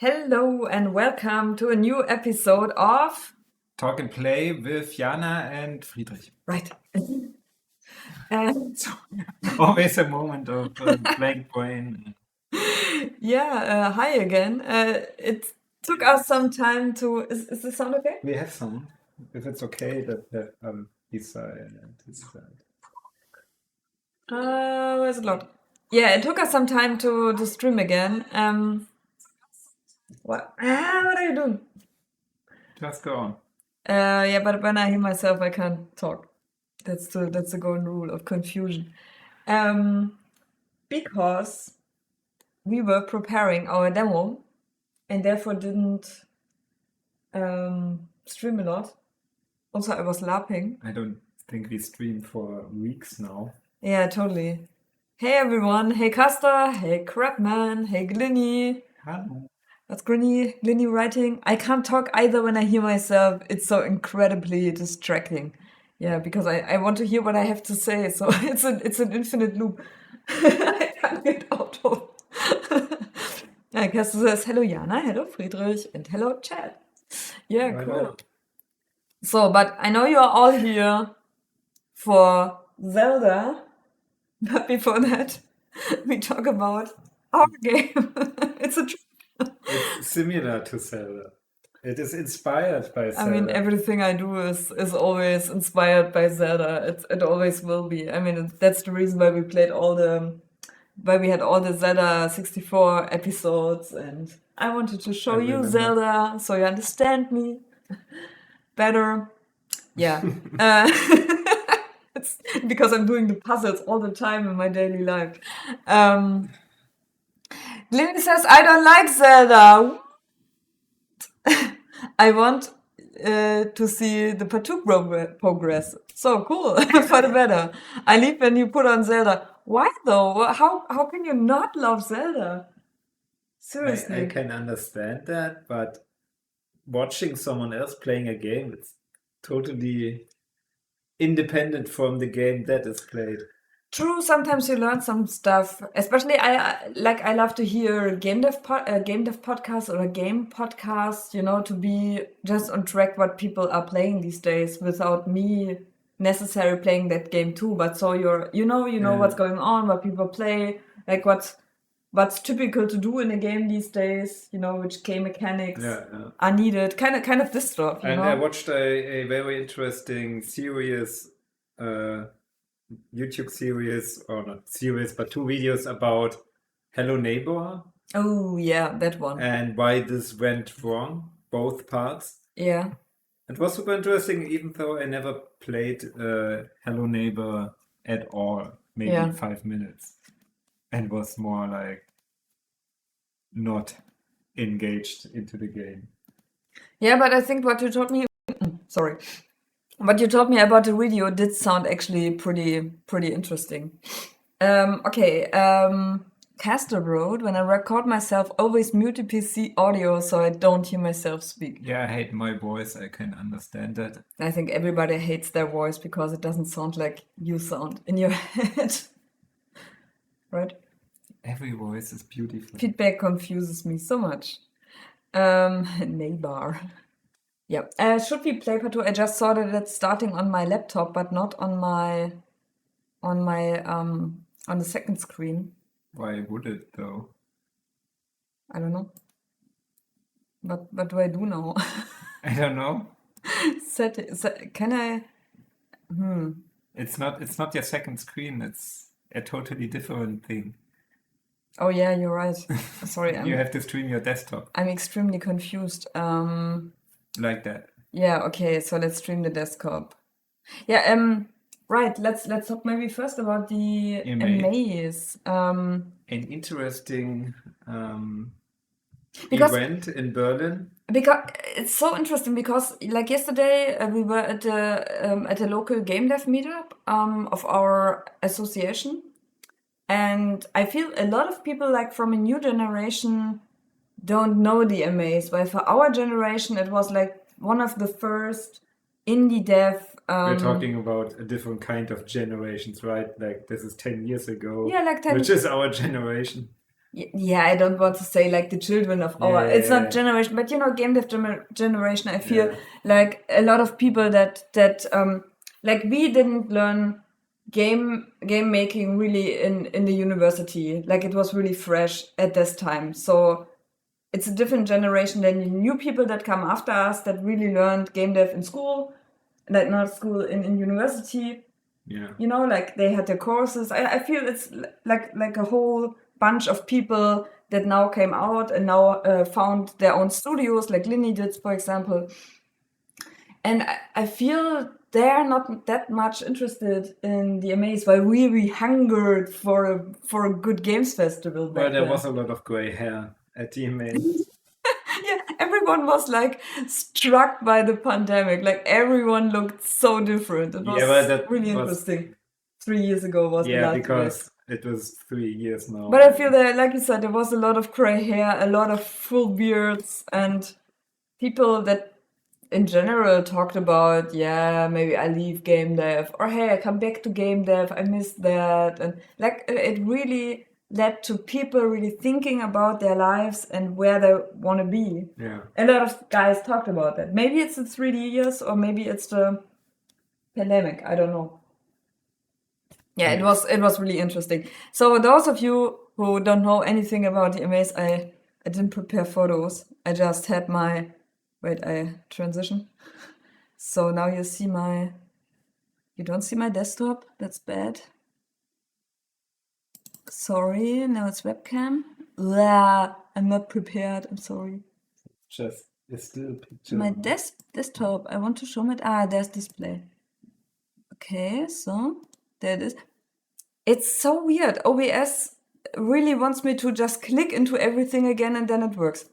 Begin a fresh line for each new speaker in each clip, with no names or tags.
Hello and welcome to a new episode of
Talk and Play with Jana and Friedrich.
Right.
So, always a moment of blank brain.
Hi again. It took us some time to. Is this sound okay?
We have some, if it's okay, that this side and this side.
Where's it logged? Yeah, it took us some time to stream again. What? What are you doing?
Just go on.
Yeah, but when I hear myself, I can't talk. That's the golden rule of confusion. Because we were preparing our demo and therefore didn't stream a lot. Also, I was lapping.
I don't think we streamed for weeks now.
Yeah, totally. Hey everyone. Hey Castor. Hey Crabman. Hey Glinny.
Hello.
What's Glinny writing? I can't talk either when I hear myself. It's so incredibly distracting. Yeah, because I want to hear what I have to say. So it's an infinite loop. I can't get out of. Yeah, Castor says hello Jana, hello Friedrich, and hello Chad. Yeah,
Right
cool.
on.
So, but I know you are all here for Zelda, but before that, we talk about our game. It's a
It's similar to Zelda. It is inspired by
I
Zelda.
mean, everything I do is always inspired by Zelda. It always will be. I mean, that's the reason why we had all the Zelda 64 episodes, and I wanted to show
I
you
remember.
Zelda so you understand me better. Yeah. It's because I'm doing the puzzles all the time in my daily life. Lily says, I don't like Zelda. I want to see the Patou progress. So cool, for the better. I leave when you put on Zelda. Why though? How can you not love Zelda? Seriously.
I can understand that, but watching someone else playing a game, it's totally independent from the game that is played.
True, sometimes you learn some stuff. Especially, I love to hear game dev podcasts or a game podcast. To be just on track what people are playing these days without me necessarily playing that game too. But so you know what's
Yeah.
going on, what people play, like what's typical to do in a game these days. Which game mechanics
Yeah.
are needed. Kind of this stuff.
And I watched a very interesting series, YouTube series, or not series, but 2 videos about Hello Neighbor
Oh yeah, that one.
and why this went wrong, both parts.
Yeah.
It was super interesting, even though I never played Hello Neighbor at all, maybe
Yeah.
5 minutes, and was more like not engaged into the game.
Yeah, but I think what you told me, sorry, what you told me about the video did sound actually pretty interesting. Okay, Castor wrote, when I record myself, always mute the PC audio so I don't hear myself speak.
Yeah, I hate my voice. I can understand that.
I think everybody hates their voice because it doesn't sound like you sound in your head. Right?
Every voice is beautiful.
Feedback confuses me so much. Neighbor. Yeah. Should we play Patou? I just saw that it's starting on my laptop, but not on the second screen.
Why would it though?
I don't know. What do I do now?
I don't know.
Can I?
It's not your second screen. It's a totally different thing.
Oh yeah, you're right. Sorry,
You have to stream your desktop
I'm extremely confused.
like that.
Yeah, okay, so let's stream the desktop. Yeah, right. Let's talk maybe first about the
Amaze.
Amaze.
An interesting
Because-
event in Berlin.
Because it's so interesting because like yesterday we were at a local game dev meetup of our association, and I feel a lot of people like from a new generation don't know the Amaze. While for our generation it was like one of the first indie dev.
We're talking about a different kind of generations, right? Like this is 10 years ago.
Yeah, like 10.
Which is our generation.
Yeah, I don't want to say like the children of our. It's not generation, but game dev generation. I feel
Yeah.
like a lot of people that like we didn't learn game making really in the university. Like it was really fresh at this time. So it's a different generation than the new people that come after us that really learned game dev in school, like not school in university.
Yeah.
Like they had their courses. I feel it's like a whole bunch of people that now came out and now found their own studios, like Linny did, for example. And I feel they're not that much interested in the MAs, while we hungered for a good games festival back
Well, there
then.
was a lot of gray hair at the MA.
Yeah, everyone was like struck by the pandemic. Like everyone looked so different. It was
Yeah, well, that
really
was
interesting. 3 years ago was the
yeah,
last event.
because it was 3 years now.
But I feel that, like you said, there was a lot of gray hair, a lot of full beards, and people that in general talked about, yeah, maybe I leave game dev, or hey, I come back to game dev, I missed that. And like it really led to people really thinking about their lives and where they want to be.
Yeah.
A lot of guys talked about that. Maybe it's the 3D years, or maybe it's the pandemic. I don't know. Yeah, it was really interesting. So those of you who don't know anything about the MAs, I didn't prepare photos. I just had my I transition. So now you see you don't see my desktop. That's bad. Sorry, now it's webcam. Blah, I'm not prepared. I'm sorry.
Just a still picture.
My desktop. I want to show my. There's display. Okay, so there it is. It's so weird. OBS really wants me to just click into everything again and then it works.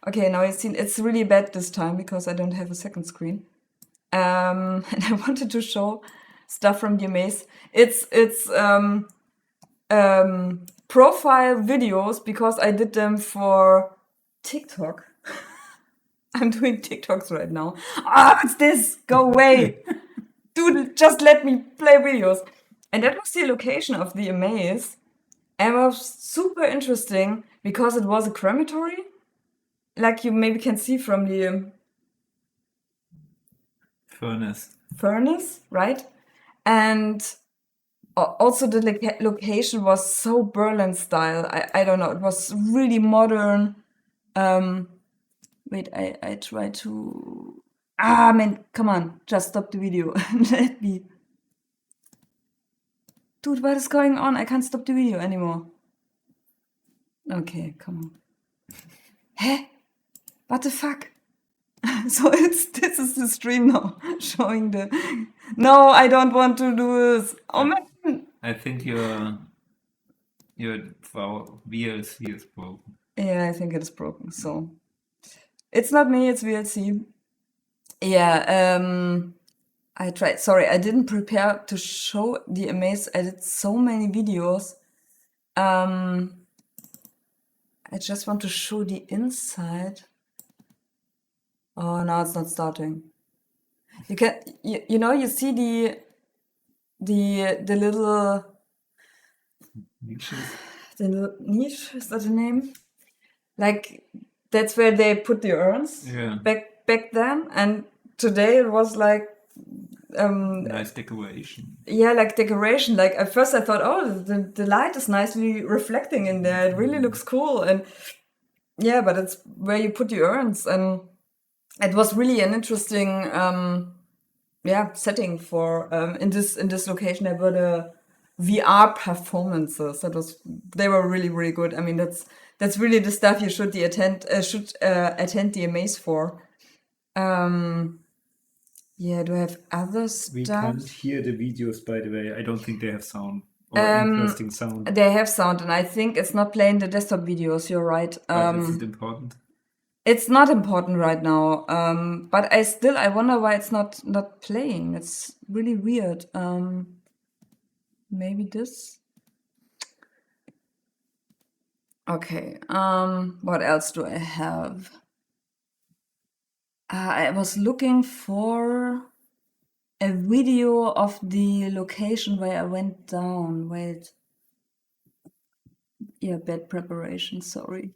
Okay, now you've seen it's really bad this time because I don't have a second screen. And I wanted to show stuff from the Maze. It's profile videos because I did them for TikTok. I'm doing TikToks right now. What's this? Go away. Dude, just let me play videos. And that was the location of the Amaze. And it was super interesting because it was a crematory. Like you maybe can see from the furnace, right? And also the location was so Berlin style. I don't know. It was really modern. Wait, I try to. Man, come on. Just stop the video. Let me. Dude, what is going on? I can't stop the video anymore. Okay, come on. Hä? What the fuck? So this is the stream now, showing the. No, I don't want to do this. Oh man.
I think your VLC is broken.
Yeah, I think it is broken. So it's not me, it's VLC. Yeah, I tried. Sorry, I didn't prepare to show the Amaze. I did so many videos. I just want to show the inside. Oh, now it's not starting. You can, you see the little
Niches.
the little niche. Is that the name? Like that's where they put the urns.
Yeah.
Back then, and today it was like
Nice decoration.
yeah, like decoration. Like at first I thought, oh, the light is nicely reflecting in there. It really looks cool. And yeah, but it's where you put the urns, and it was really an interesting setting for in this location. There were the VR performances. They were really, really good. I mean, that's really the stuff you should attend the Amaze for. Yeah, do I have other stuff?
We can't hear the videos, by the way. I don't think they have sound or interesting sound.
They have sound, and I think it's not playing the desktop videos. You're right.
But is it important?
It's not important right now. But I wonder why it's not playing. It's really weird. Maybe this. Okay. What else do I have? I was looking for a video of the location where I went down. Wait. Yeah, bad preparation, sorry.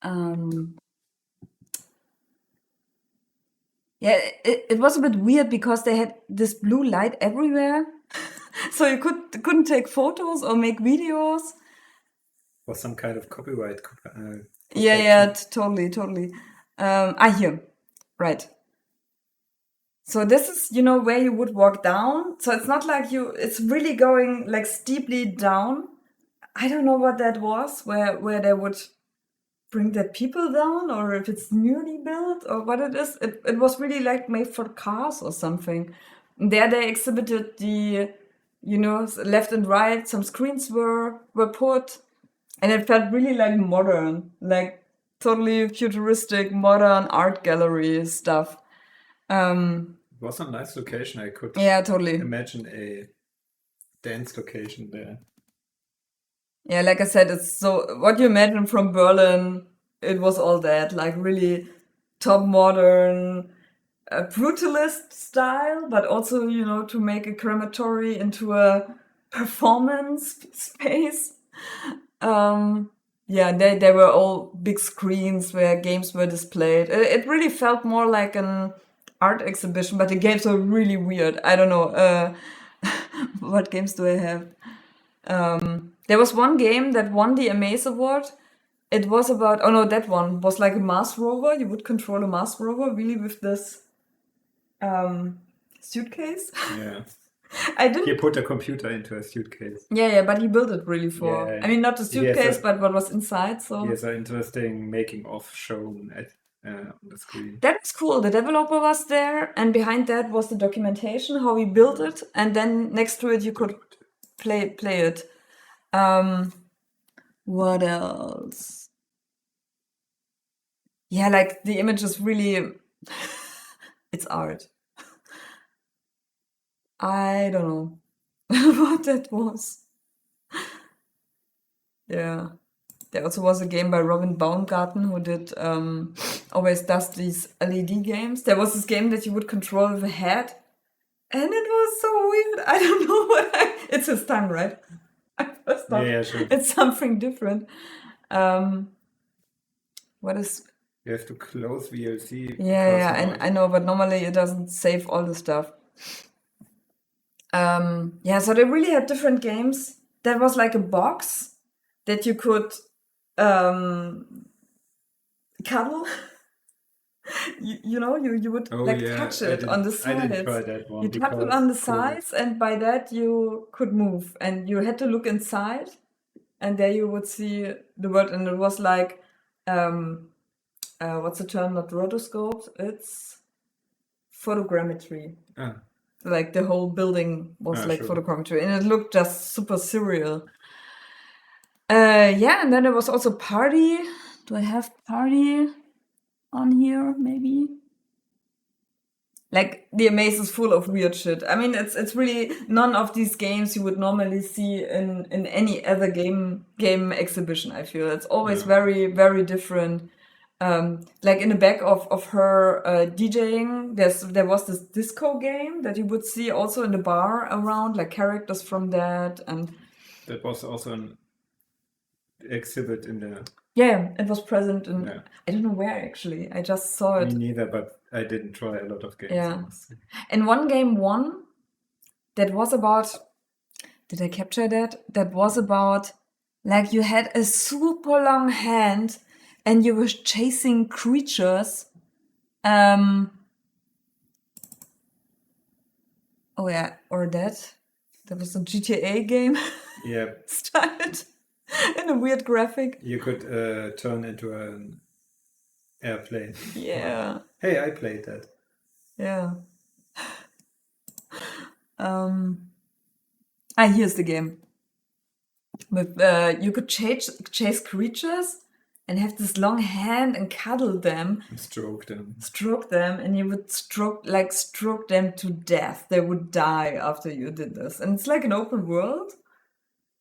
Um, yeah, it was a bit weird because they had this blue light everywhere. So you couldn't take photos or make videos.
For some kind of copyright
Yeah,
protection.
totally. Here, right. So this is, where you would walk down. So it's not like it's really going like steeply down. I don't know what that was, where they would bring the people down, or if it's newly built, or what it is. It was really like made for cars or something. And there they exhibited the, left and right, some screens were put, and it felt really like modern, like totally futuristic, modern art gallery stuff.
It was a nice location. I could
Yeah, totally.
imagine a dance location there.
Yeah, like I said, it's so what you imagine from Berlin, it was all that, like really top modern, brutalist style, but also, to make a crematory into a performance space. Yeah, they were all big screens where games were displayed. It really felt more like an art exhibition, but the games were really weird. I don't know. What games do I have? There was one game that won the Amaze Award. It was about, oh no, that one was like a Mars rover. You would control a Mars rover really with this suitcase.
Yeah.
I
He
didn't.
put a computer into a suitcase.
Yeah, but he built it really for.
Yeah.
I mean, not the
He has
suitcase,
a
but what was inside. So
he has an interesting making of shown on the screen.
that was cool. The developer was there, and behind that was the documentation how he built it, and then next to it you could play it. What else? Yeah, like the image is really it's art. I don't know what that was. Yeah. There also was a game by Robin Baumgarten who did always does these LED games. There was this game that you would control with a head, and it was so weird. I don't know it's his time, right? It's not.
Yeah, sure.
It's something different. What is?
You have to close VLC
Yeah,
because
and I know, but normally it doesn't save all the stuff. Yeah, so they really had different games. There was like a box that you could cuddle. You would
Oh
like
yeah,
touch
I
it on the
didn't try
sides.
that one
You touch it
because
on the
COVID.
sides, and by that you could move, and you had to look inside, and there you would see the world, and it was like, what's the term? Not rotoscopes. It's photogrammetry.
Ah,
Like the whole building was like
sure.
photogrammetry, and it looked just super surreal. Yeah, and then there was also Party. Do I have Party on here? Maybe. Like the Amaze is full of weird shit. I mean, it's really none of these games you would normally see in any other game exhibition. I feel it's always very very different. Like in the back of her DJing, there was this disco game that you would see also in the bar around, like characters from that, and
That was also an exhibit in the.
yeah, it was present in.
Yeah.
I don't know where actually. I just saw
Me
it.
neither, but I didn't try a lot of games.
Yeah.
Honestly.
In one game, one that was about. Did I capture that? That was about like you had a super long hand and you were chasing creatures. Oh yeah, or that. That was a GTA game
Yeah,
styled in a weird graphic.
you could turn into an airplane.
Yeah.
Hey, I played that.
Yeah. Here's the game. With you could chase creatures and have this long hand and cuddle them,
Stroke them.
and you would stroke them to death. They would die after you did this. And it's like an open world.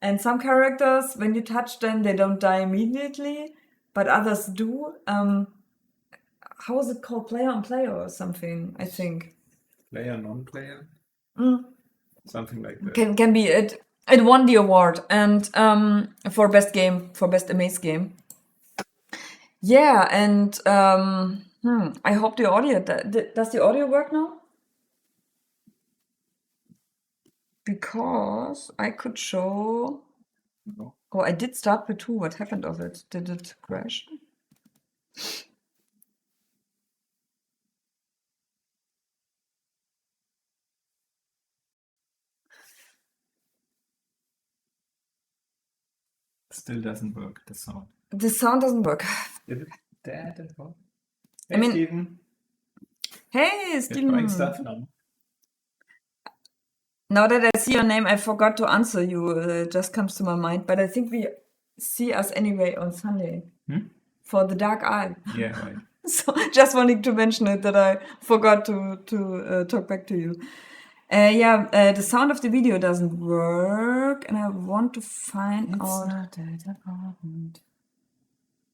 And some characters, when you touch them, they don't die immediately, but others do. How is it called? Player on player or something, I think.
Player, non-player? Something like that.
Can be it. It won the award and for best game, for best Amaze game. Yeah, and I hope the audio does the audio work now? Because I could show.
No.
Oh, I did start Patou. What happened of it? Did it crash?
Still doesn't work, the sound.
The sound doesn't work.
Is it that at all?
I
Hey,
mean-
Steven.
Hey,
You're
Steven.
trying stuff now.
Now that I see your name, I forgot to answer you. It just comes to my mind. But I think we see us anyway on Sunday for the Dark Eye.
Yeah, right.
So just wanting to mention it that I forgot to talk back to you. The sound of the video doesn't work, and I want to find out.
not that important.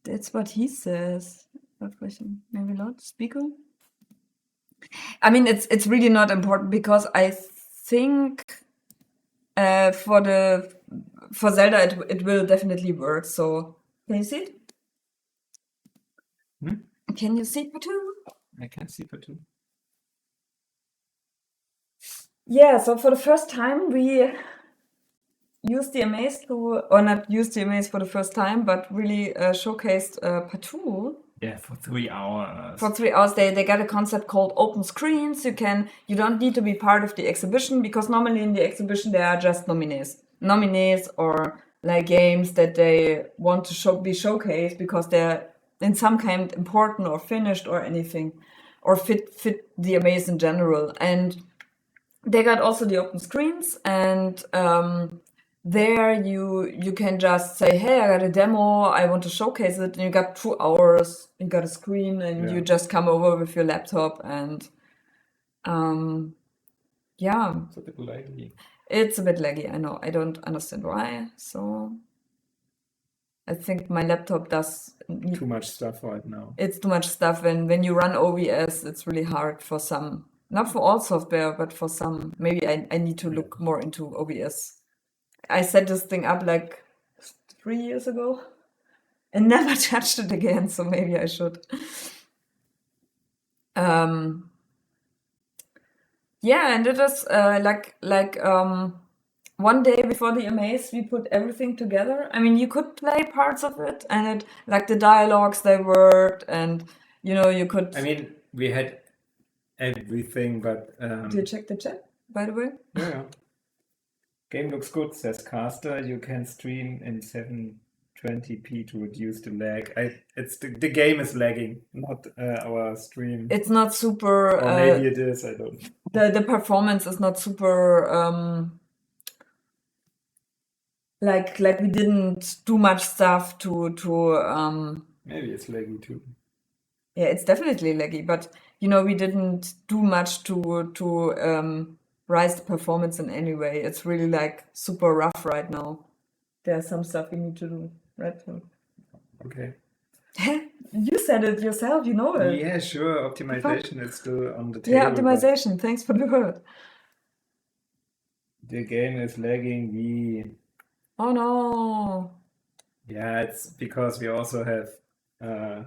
That's what he says. What question? Maybe not speaker. I mean, it's really not important because I think for Zelda it will definitely work. So can you see it? Can you see Patou?
I can see Patou.
Yeah. So for the first time we used the Amaze or not used the Amaze for the first time, but really showcased Patou.
Yeah, for 3 hours.
For 3 hours, they got a concept called open screens. You don't need to be part of the exhibition because normally in the exhibition there are just nominees or like games that they want to be showcased because they're in some kind important or finished or anything, or fit the Amaze in general. And they got also the open screens, and there you can just say, hey, I got a demo, I want to showcase it, and you got 2 hours, you got a screen, and you just come over with your laptop, and yeah,
It's a bit laggy.
it's a bit laggy, I know. I don't understand why. So I think my laptop does
Too much stuff right now.
it's too much stuff. When you run OBS, it's really hard for some, not for all software, but for some. Maybe I need to look more into OBS. I set this thing up like 3 years ago and never touched it again, so maybe I should. Yeah, and it is one day before the Amaze, we put everything together. I mean, you could play parts of it, and it like the dialogues they worked, and you could.
I mean, we had everything, but
Do you check the chat, by the way?
yeah. Game looks good, says Caster. You can stream in 720p to reduce the lag. It's the game is lagging, not our stream.
It's not super.
Or maybe it is. I don't
know. The performance is not super. Like we didn't do much stuff to.
Maybe it's laggy too.
Yeah, it's definitely laggy, but we didn't do much to rise the performance in any way. It's really like super rough right now. There's some stuff we need to do, right?
Okay.
You said it yourself, you know it.
Yeah, sure. Optimization is still on the table.
Yeah, optimization. Thanks for the word.
The game is lagging.
Oh no.
Yeah, it's because we also have.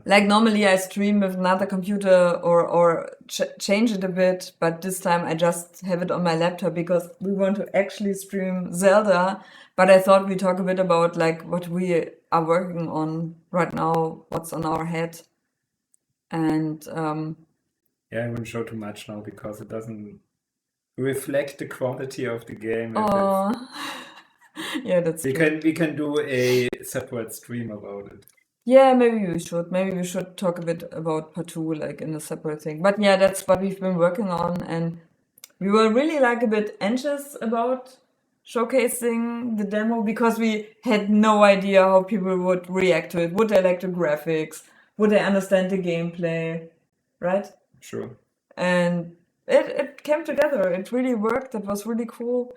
Like normally I stream with another computer or change it a bit, but this time I just have it on my laptop because we want to actually stream Zelda. But I thought we talk a bit about like what we are working on right now, what's on our head, and
yeah, I won't show too much now because it doesn't reflect the quality of the game.
Yeah, that's
we can do a separate stream about it.
Yeah, maybe we should. Maybe we should talk a bit about Patou, like in a separate thing. But yeah, that's what we've been working on, and we were really like a bit anxious about showcasing the demo because we had no idea how people would react to it. Would they like the graphics? Would they understand the gameplay? Right?
Sure.
And it came together. It really worked. It was really cool.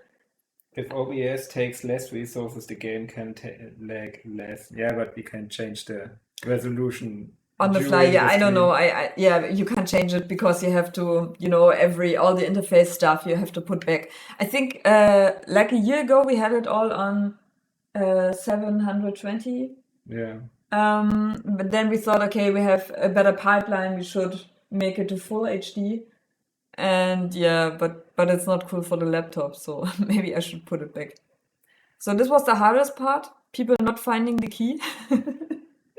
If OBS takes less resources, the game can lag less. Yeah, but we can change the resolution
On the fly,
during
yeah,
the
I don't know.
stream.
Yeah, you can't change it because you have to, all the interface stuff you have to put back. I think like a year ago we had it all on 720.
Yeah.
But then we thought, okay, we have a better pipeline. We should make it to full HD. And yeah, but it's not cool for the laptop, so maybe I should put it back. So this was the hardest part, people not finding the key.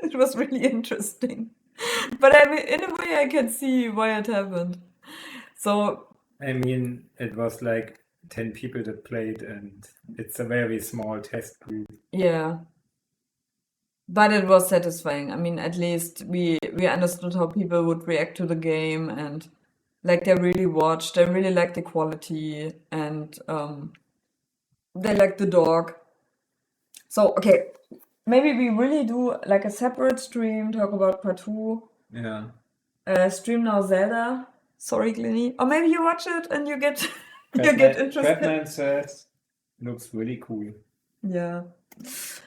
It was really interesting. But I mean, in a way, I can see why it happened. So
I mean, it was like 10 people that played, and it's a very small test group.
yeah, but it was satisfying. I mean, at least we understood how people would react to the game, and like they really watched, they really liked the quality, and they liked the dog. So okay, maybe we really do like a separate stream, talk about Patou,
Yeah.
stream now Zelda. Sorry, Glenny. Or maybe you watch it and you get you get interested.
Crabman says, looks really cool.
Yeah,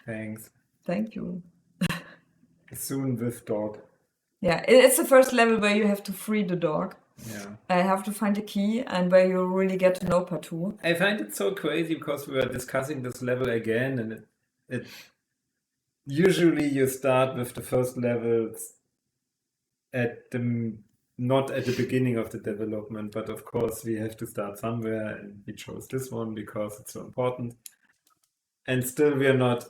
Thanks.
thank you.
Soon with dog.
Yeah, it's the first level where you have to free the dog.
Yeah.
I have to find a key and where you really get to know Patou.
I find it so crazy because we were discussing this level again, and it usually you start with the first levels not at the beginning of the development, but of course we have to start somewhere, and we chose this one because it's so important. And still we are not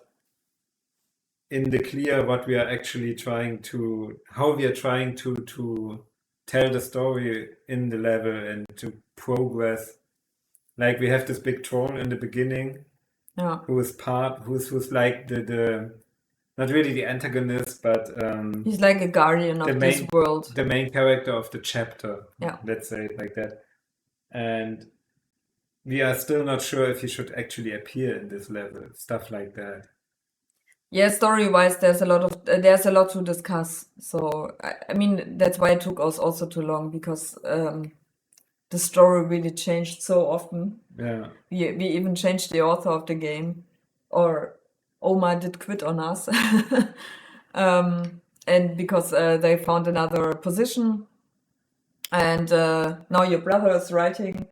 in the clear what we are actually how we are trying to tell the story in the level and to progress. Like we have this big troll in the beginning,
Yeah,
who's like the not really the antagonist, but
he's like a guardian of this world.
the main character of the chapter.
Yeah.
Let's say it like that. And we are still not sure if he should actually appear in this level, stuff like that.
Yeah, story-wise, there's a lot to discuss. So I mean, that's why it took us also too long, because the story really changed so often.
Yeah.
We even changed the author of the game, or Oma did quit on us, and because they found another position, and now your brother is writing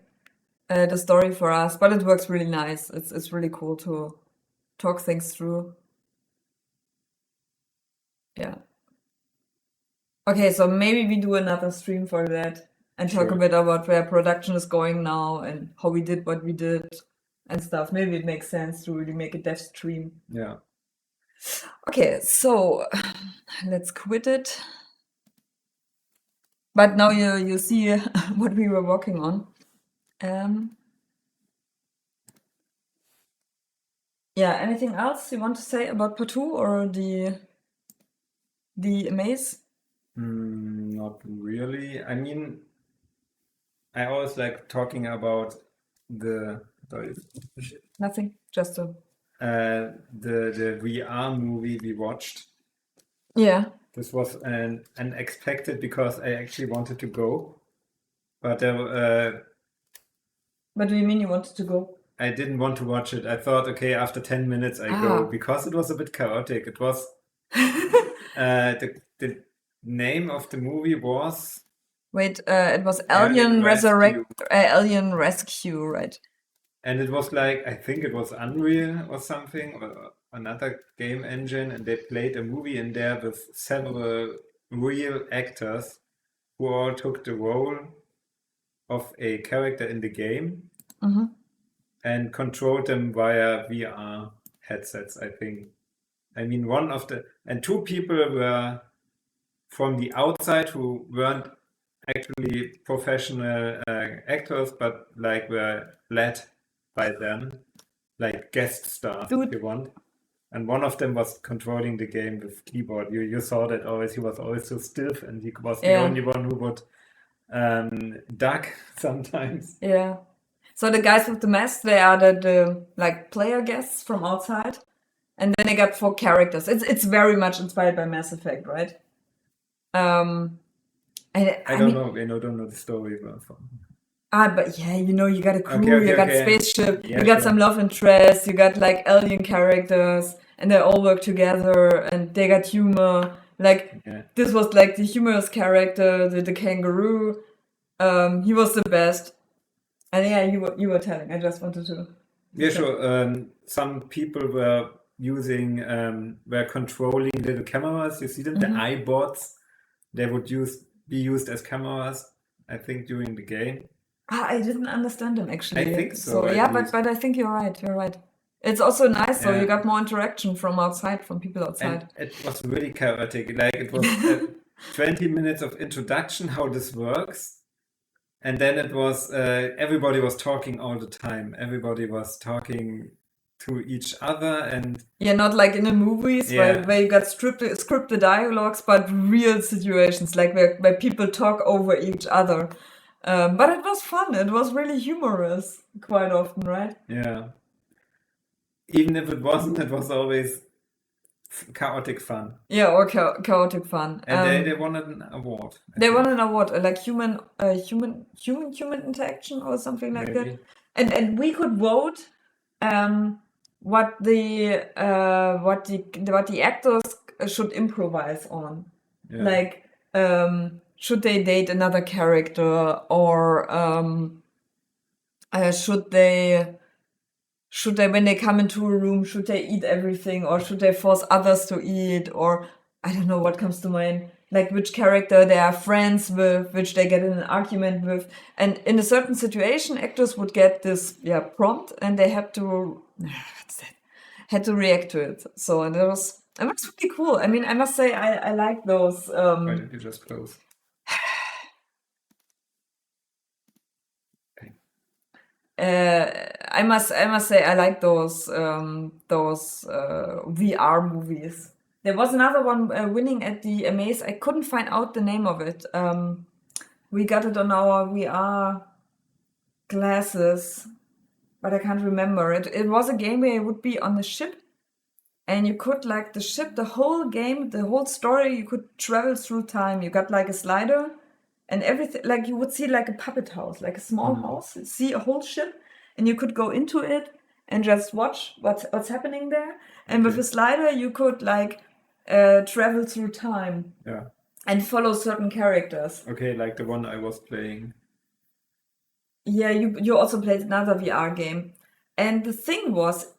the story for us. But it works really nice. It's really cool to talk things through. Yeah. Okay, so maybe we do another stream for that and talk a bit about where production is going now and how we did what we did and stuff. Maybe it makes sense to really make a dev stream.
Yeah.
Okay, so let's quit it. But now you see what we were working on. Yeah, anything else you want to say about Patou or the maze?
Not really. I mean, I always like talking about
Nothing, just
the VR movie we watched.
Yeah.
This was unexpected because I actually wanted to go, but
What do you mean you wanted to go?
I didn't want to watch it. I thought, okay, after 10 minutes I go, because it was a bit chaotic. It was the name of the movie was
Wait, it was Alien Alien Rescue, right?
And it was like, I think it was Unreal or something, or another game engine, and they played a movie in there with several real actors who all took the role of a character in the game and controlled them via VR headsets, I think. I mean, two people were from the outside who weren't actually professional actors, but like were led by them, like guest stars, if you want. And one of them was controlling the game with keyboard. You saw that always. He was always so stiff, and he was the only one who would duck sometimes.
Yeah. So the guys with the mask, they are the like player guests from outside, and then they got 4 characters. It's very much inspired by Mass Effect, right? I don't know.
I don't know the story.
But yeah, you got a crew, you got spaceship,
yeah,
you got some love interest, you got like alien characters, and they all work together, and they got humor, Like
Yeah.
this was like the humorous character, the kangaroo. He was the best. And yeah, you were telling. I just wanted to
Yeah,
say.
sure. Some people were were controlling little cameras. You see them, the iBots. They would be used as cameras, I think, during the game.
I didn't understand them
I
actually.
think
So
so, at
yeah, but
least.
I think you're right. You're right. It's also nice, so you
Yeah.
got more interaction from outside, from people outside.
And it was really chaotic. Like it was 20 minutes of introduction, how this works. And then it was everybody was talking all the time. Everybody was talking to each other, and
Yeah, not like in the movies where,
yeah,
where you got scripted dialogues, but real situations, like where people talk over each other. But it was fun. It was really humorous quite often, right?
yeah. Even if it wasn't, it was always chaotic fun.
Yeah, or chaotic fun.
And they won an award, I
They won
think,
an award, like human interaction or something like that.
maybe.
And we could vote what the actors should improvise on.
Yeah.
Like should they date another character, or should they when they come into a room, should they eat everything, or should they force others to eat, or I don't know what comes to mind, like which character they are friends with, which they get in an argument with. And in a certain situation, actors would get this prompt, and they had to what's that? Had to react to it. So, and it was really cool. I mean, I must say I like those
Why did you just close? Okay.
I must say I like those VR movies. There was another one winning at the Amaze. I couldn't find out the name of it. We got it on our VR glasses, but I can't remember it. It was a game where you would be on the ship, and you could, like, the ship, the whole game, the whole story, you could travel through time. You got like a slider, and everything, like you would see like a puppet house, like a small house, see a whole ship, and you could go into it and just watch what's happening there. And with
Okay.
a slider, you could like travel through time
Yeah.
and follow certain characters.
Okay, like the one I was playing.
Yeah, you also played another VR game, and the thing was,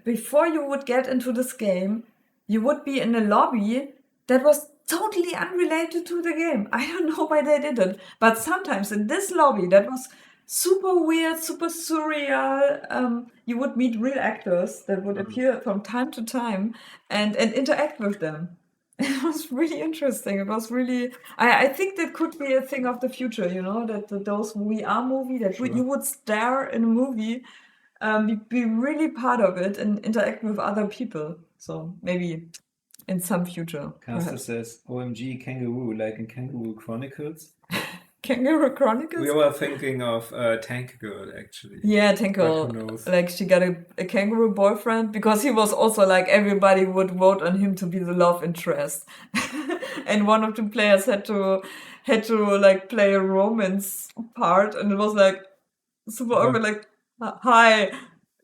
before you would get into this game, you would be in a lobby that was totally unrelated to the game. I don't know why they did it, but sometimes in this lobby that was super weird, super surreal, you would meet real actors that would appear from time to time and interact with them. It was really interesting. It was really, I think that could be a thing of the future, that those VR movie that
Sure.
you would stare in a movie, be really part of it and interact with other people. So maybe in some future,
Caster
perhaps.
says, OMG, kangaroo, like in Kangaroo Chronicles.
Kangaroo
We
Chronicles?
were thinking of Tank Girl, actually.
Yeah,
But who
Tinkle.
knows?
Like she got a kangaroo boyfriend because he was also like everybody would vote on him to be the love interest. And one of the players had to like play a romance part, and it was like super awkward, like, hi,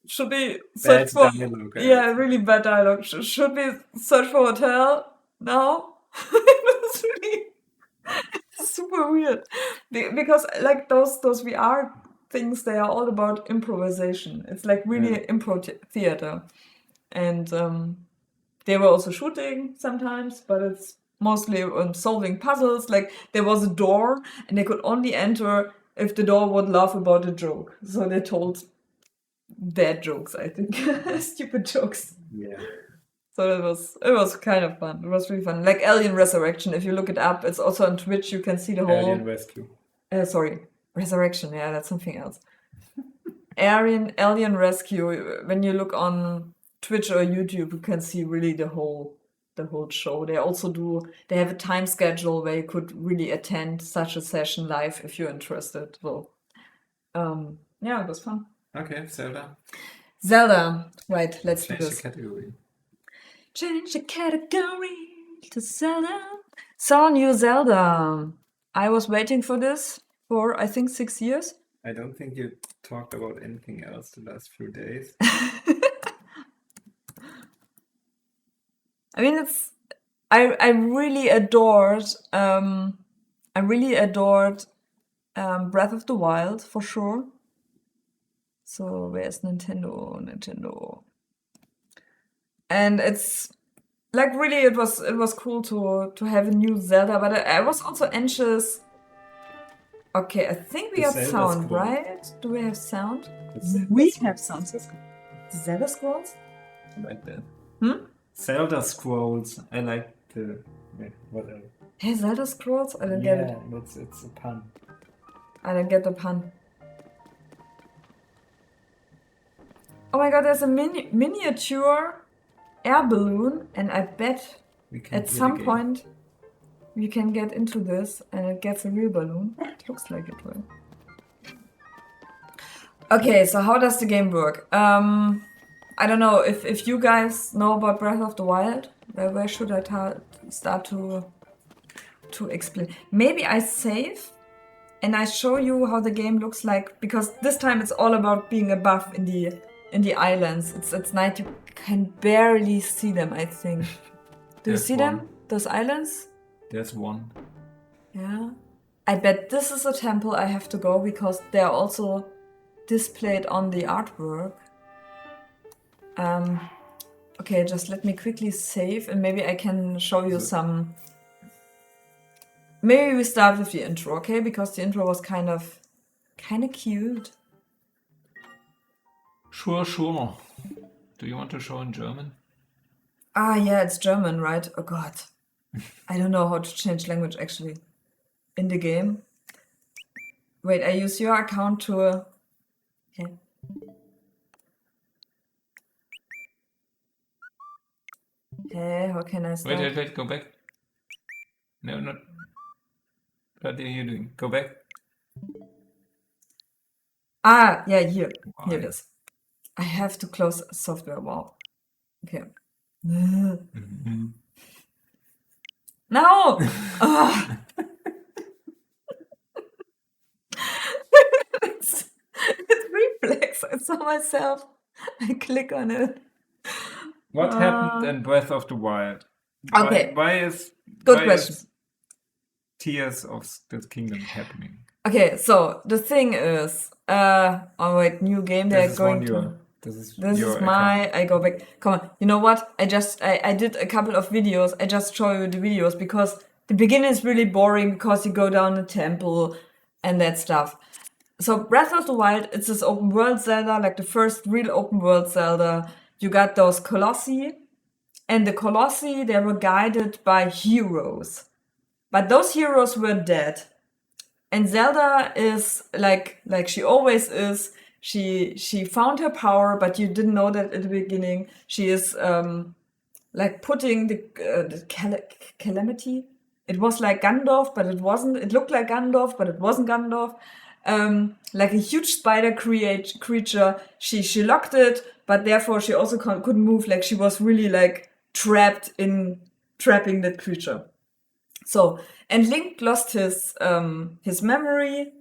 should we search
Bad
for
dialogue, I
yeah,
would say.
really bad dialogue. Should we search for a hotel now? It was really super weird. Because like those VR things, they are all about improvisation. It's like really
Yeah.
improv theater. And they were also shooting sometimes, but it's mostly on solving puzzles. Like there was a door, and they could only enter if the door would laugh about a joke. So they told bad jokes, I think. Stupid jokes.
Yeah.
So it was kind of fun. It was really fun. Like Alien Resurrection, if you look it up, it's also on Twitch. You can see the whole
Alien Rescue.
sorry, Resurrection. Yeah, that's something else. Alien Rescue. When you look on Twitch or YouTube, you can see really the whole show. They have a time schedule where you could really attend such a session live if you're interested. So yeah, it was fun.
Okay, Zelda.
Zelda. Right, let's do
Change the
this.
category.
Change the category to Zelda. So new Zelda. I was waiting for this for I think 6 years.
I don't think you talked about anything else the last few days.
I mean, I really adored Breath of the Wild for sure. So where's Nintendo? And it's like really it was cool to have a new Zelda, but I was also anxious. Okay, I think we
The
got
Zelda
sound,
scroll.
right? Do we have sound?
We
have sound. Zelda scrolls?
I like that.
Hmm?
Zelda scrolls. I like the whatever.
Hey, Zelda scrolls? I don't get it.
Yeah, it's a pun.
I don't get the pun. Oh my god, there's a miniature air balloon, and I bet
We can
at
hear the
some
game.
point we can get into this and it gets a real balloon. It looks like it will. Okay, so how does the game work? I don't know if you guys know about Breath of the Wild. Where should I start to explain? Maybe I save and I show you how the game looks like, because this time it's all about being above in the islands. It's night. You can barely see them, I think. Do you
There's
see
one.
them? Those islands?
There's one.
Yeah. I bet this is a temple I have to go, because they're also displayed on the artwork. Okay, just let me quickly save and maybe I can show you some. Maybe we start with the intro, okay? Because the intro was kind of cute.
Sure. Do you want to show in German?
Ah, yeah, it's German, right? Oh god. I don't know how to change language actually in the game. Wait, I use your account to. Okay. Hey, how can I start?
Wait, go back. No, not. What are you doing? Go back.
Ah, yeah, here.
Why?
Here it is. I have to close software. Wow. Okay.
Mhm.
No! Ah. It's reflex. I saw myself. I click on it.
What happened in Breath of the Wild?
Okay.
Why is
Good question.
Tears of the Kingdom happening?
Okay, so the thing is, oh wait, new game. They're
This is
going
one
to.
your. This is
This
your
is my.
account.
I go back. Come on. You know what? I did a couple of videos. I just show you the videos because the beginning is really boring because you go down the temple and that stuff. So Breath of the Wild, it's this open world Zelda, like the first real open world Zelda. You got those colossi, and the colossi, they were guided by heroes, but those heroes were dead. And Zelda is like she always is. She found her power, but you didn't know that at the beginning. She is like putting the calamity. It was like Gandalf, but it wasn't. It looked like Gandalf, but it wasn't Gandalf. Like a huge spider creature. She locked it, but therefore she also couldn't move. Like she was really like trapped in trapping that creature. So, and Link lost his memory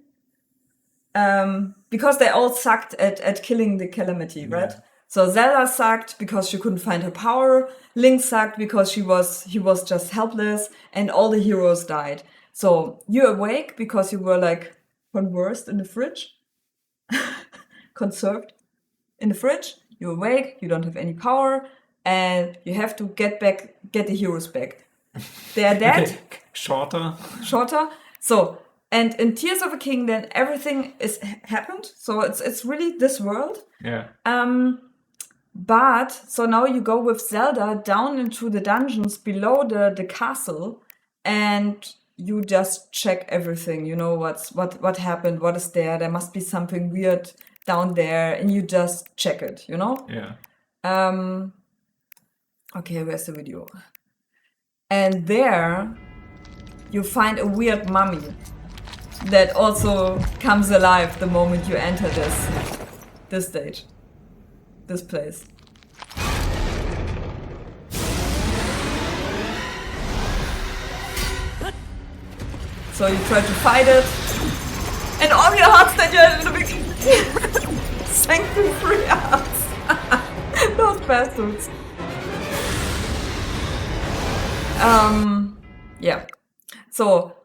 because they all sucked at killing the calamity, right?
Yeah.
So Zelda sucked because she couldn't find her power. Link sucked because he was just helpless, and all the heroes died. So you awake because you were like conversed in the fridge, conserved in the fridge. You awake, you don't have any power, and you have to get the heroes back. They are dead.
Okay. Shorter.
So, and in Tears of a King, then everything is happened. So it's really this world.
Yeah.
But so now you go with Zelda down into the dungeons below the castle, and you just check everything. You know what happened, what is there. There must be something weird down there, and you just check it. You know.
Yeah.
Okay, where's the video? And there you find a weird mummy that also comes alive the moment you enter this stage, this place. So you try to fight it, and all your hearts that you had in the beginning sank to 3 hearts. Those bastards. Yeah. So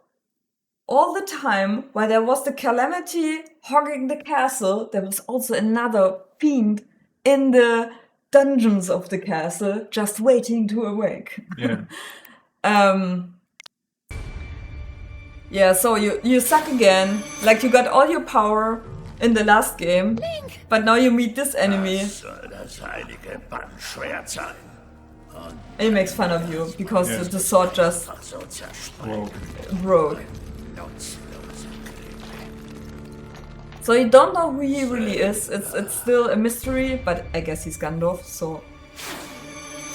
all the time while there was the calamity hogging the castle, there was also another fiend in the dungeons of the castle just waiting to awake.
Yeah.
Yeah, so you suck again. Like you got all your power in the last game, but now you meet this enemy
Was soll das heilige Bannschwert sein?
and he makes fun of you because
Yeah.
the sword just
Ach so zersprengt.
Wow.
broke.
Nutzlose
So you don't know who he really is. It's still a mystery, but I guess he's Gandalf, so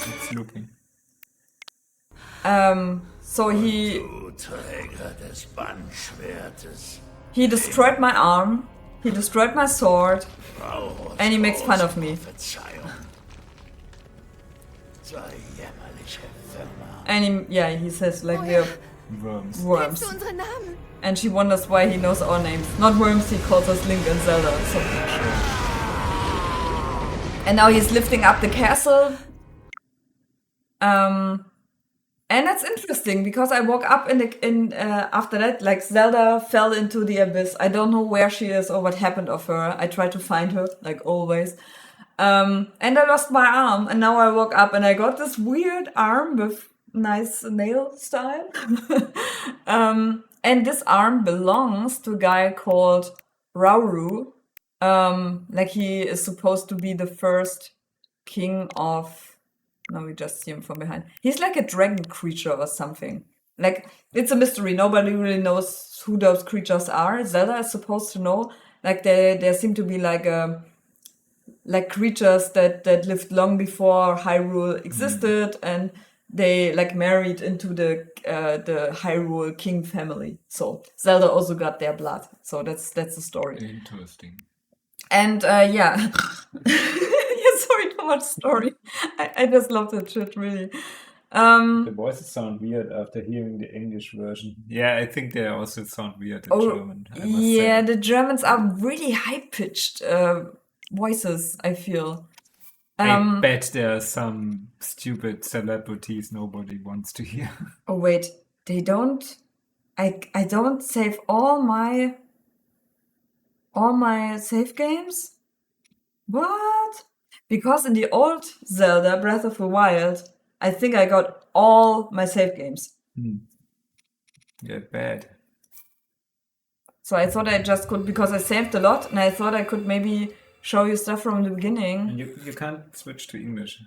It's looking.
so he
Du Träger des Bannschwertes.
he destroyed my arm, he destroyed my sword,
Brauchst
and he makes fun of me.
Verzeihung. Sei jämmerliche Firma.
And he says like we're
Worms.
worms.
Kennst du unsere Namen?
And she wonders why he knows our names. Not worms, he calls us Link and Zelda. So. And now he's lifting up the castle. And that's interesting because I woke up after that, like Zelda fell into the abyss. I don't know where she is or what happened of her. I tried to find her, like always. And I lost my arm, and now I woke up and I got this weird arm with nice nail style. And this arm belongs to a guy called Rauru. Like he is supposed to be the first king of. Now we just see him from behind. He's like a dragon creature or something. Like it's a mystery. Nobody really knows who those creatures are. Zelda is supposed to know. Like there seem to be like creatures that lived long before Hyrule existed, and they like married into the Hyrule king family. So Zelda also got their blood. So that's the story.
Interesting.
And yeah. Yeah, sorry, too much story. I just love that shit, really.
The voices sound weird after hearing the English version.
Yeah, I think they also sound weird in
Oh,
German. I must
yeah,
say.
the Germans are really high-pitched voices, I feel.
I bet there are some stupid celebrities nobody wants to hear.
Oh wait, they don't. I don't save all my save games. What? Because in the old Zelda Breath of the Wild, I think I got all my save games.
Yeah, bad.
So I thought I just could, because I saved a lot, and I thought I could maybe show you stuff from the beginning.
And you can't switch to English.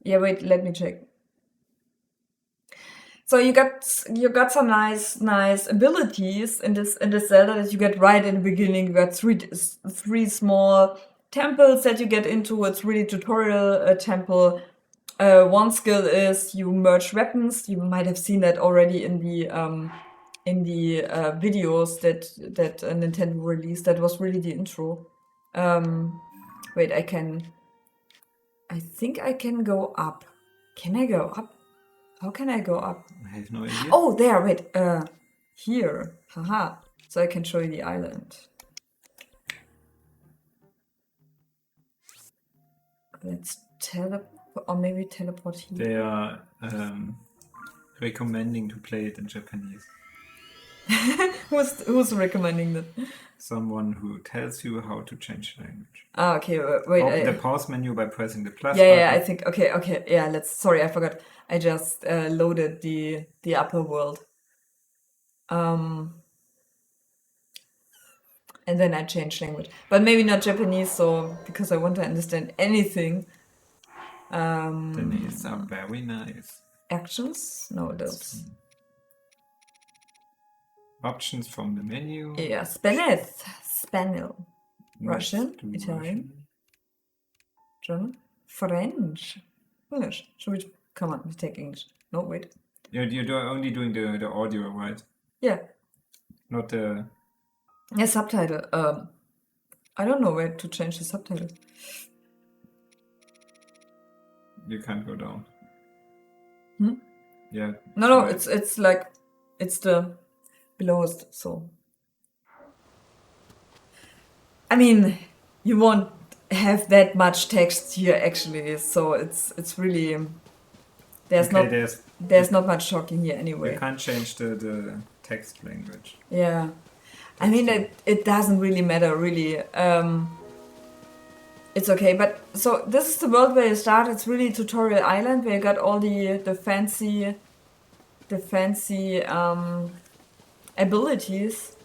Yeah, wait, let me check. So you got some nice abilities in this Zelda that you get right in the beginning. You got three small temples that you get into. It's really tutorial temple. One skill is you merge weapons. You might have seen that already in the videos that Nintendo released. That was really the intro. Wait, I think I can go up. Can I go up? How can I go up?
I have no idea.
Oh, there, wait, here. Haha. So I can show you the island. Let's teleport here.
They are recommending to play it in Japanese.
Who's recommending that?
Someone who tells you how to change language.
Ah, okay, wait.
The pause menu by pressing the plus
Yeah,
button.
I think, okay, yeah, sorry, I forgot. I just loaded the upper world. And then I changed language. But maybe not Japanese, so, because I want to understand anything.
The names are very nice.
Actions? No, those.
Options from the menu.
Yeah, Spanish, Russian,
Do
Italian, German, French, English. Should we, come on, we take English. No, wait.
You're only doing the audio, right?
Yeah,
Not the...
yeah, subtitle. I don't know where to change the subtitle.
You can't go down.
Hmm?
Yeah.
No,
try.
it's like, it's the belowest, so. I mean, you won't have that much text here actually, so it's really There's
Okay,
not there's not much talking here
you
anyway.
can't change the text language.
Yeah. I mean, it doesn't really matter, really. It's okay, but so this is the world where you start. It's really Tutorial Island, where you got all the fancy abilities.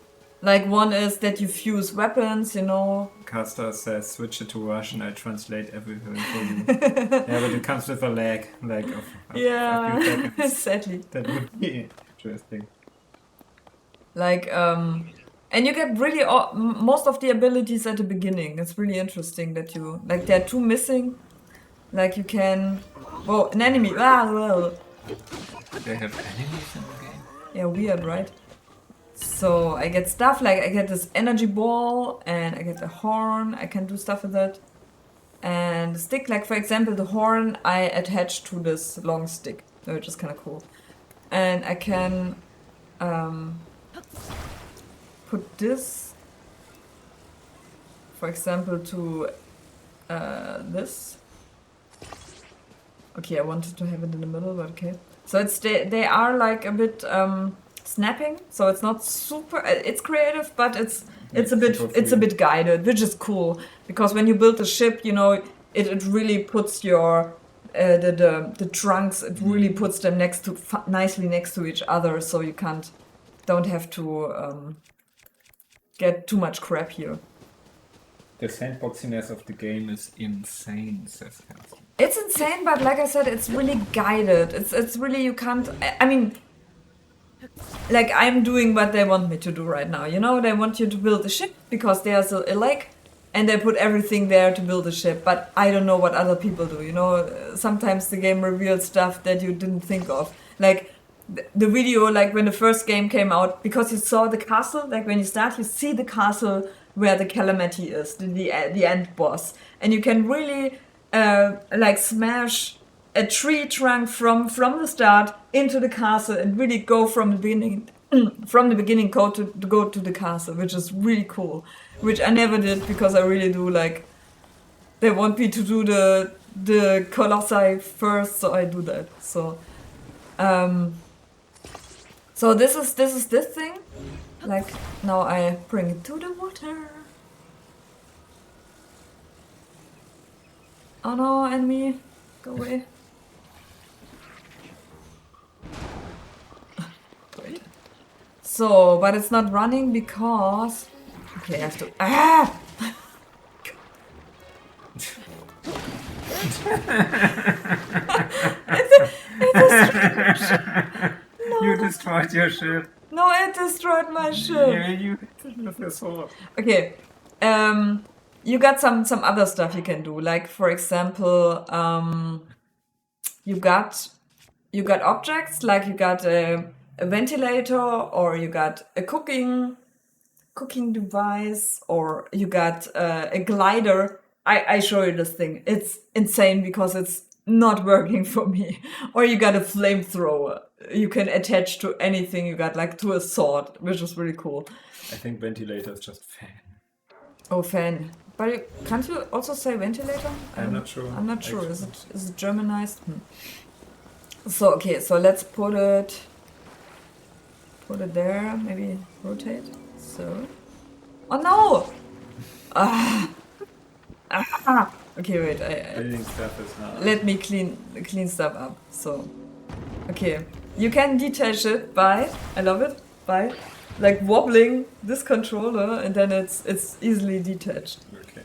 Like one is that you fuse weapons, you know.
Caster says, switch it to Russian, I translate everything for you. Yeah, but it comes with a lag, like of a few
Yeah,
seconds.
sadly.
That would be interesting.
Like, and you get really most of the abilities at the beginning. It's really interesting that you, like, there are two missing. Like, you can, whoa, an enemy. Ah, well.
They have enemies in the game?
Yeah, weird, right? So I get stuff like I get this energy ball and I get a horn. I can do stuff with that. And the stick, like for example, the horn I attach to this long stick, which is kind of cool. And I can put this, for example, to this. Okay, I wanted to have it in the middle, but okay. So it's they are like a bit snapping, so it's not super. It's creative, but it's a bit guided, which is cool because when you build a ship, you know, it really puts your the trunks. It really puts them nicely next to each other, so you don't have to get too much crap here.
The sandboxiness of the game is insane, says Caster.
It's insane, but like I said, it's really guided. It's really, you can't. I mean, like I'm doing what they want me to do right now. You know, they want you to build a ship because there's a lake, and they put everything there to build a ship. But I don't know what other people do. You know, sometimes the game reveals stuff that you didn't think of. Like the video, like when the first game came out, because you saw the castle. Like when you start, you see the castle where the calamity is, the end boss, and you can really like smash a tree trunk from the start into the castle and really go from the beginning go to the castle, which is really cool, which I never did because I really do like they want me to do the colossi first, so I do that. So so this is this thing. Like now I bring it to the water. Oh no, enemy, go away. Wait. So, but it's not running because... Okay, I have to... Ah!
You destroyed your ship.
No, it destroyed my ship.
Yeah, you hit it with your sword.
Okay, you got some other stuff you can do. Like, for example, you got objects, like you got a ventilator, or you got a cooking device, or you got a glider. I show you this thing. It's insane because it's not working for me. Or you got a flamethrower. You can attach to anything. You got like to a sword, which is really cool.
I think ventilator is just fan.
Oh, fan. But can't you also say ventilator?
I'm not sure.
I'm not sure.
Actually.
Is it Germanized? So okay, so let's put it there. Maybe rotate. So. Oh no! Okay, wait.
Building stuff is not.
Let me clean stuff up. So, okay, you can detach it by. I love it by like wobbling this controller, and then it's easily detached.
Okay.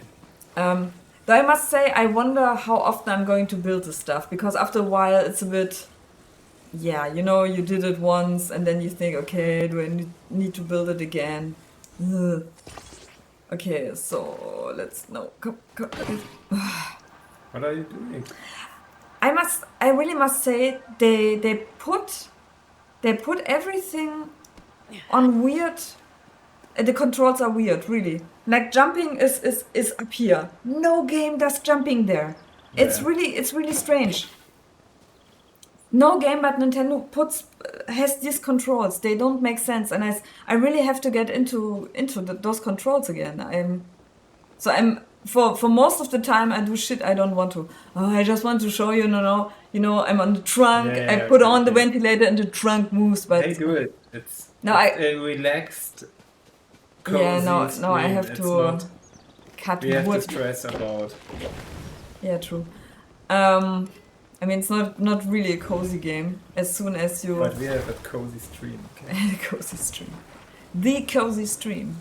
Though I must say, I wonder how often I'm going to build this stuff, because after a while it's a bit, yeah, you know, you did it once and then you think, okay, do I need to build it again? Ugh. Okay, so let's come.
What are you doing?
I really must say they put everything on weird. The controls are weird, really. Like jumping is up here. No game does jumping there. It's really strange. No game but Nintendo has these controls. They don't make sense, and I really have to get into those controls again. for most of the time I do shit I don't want to. Oh, I just want to show you, I'm on the trunk.
Yeah,
I
yeah,
put
okay,
on the
okay.
ventilator and the trunk moves,
They
but
do it. It's
no,
it's a relaxed,
yeah,
cozy
no, I
stream.
have
It's
to
not
cut
we have to
wood.
stress about.
Yeah, true. Um, I mean, it's not really a cozy game. As soon as you
But we have a cozy stream. Okay.
the cozy stream, the cozy stream.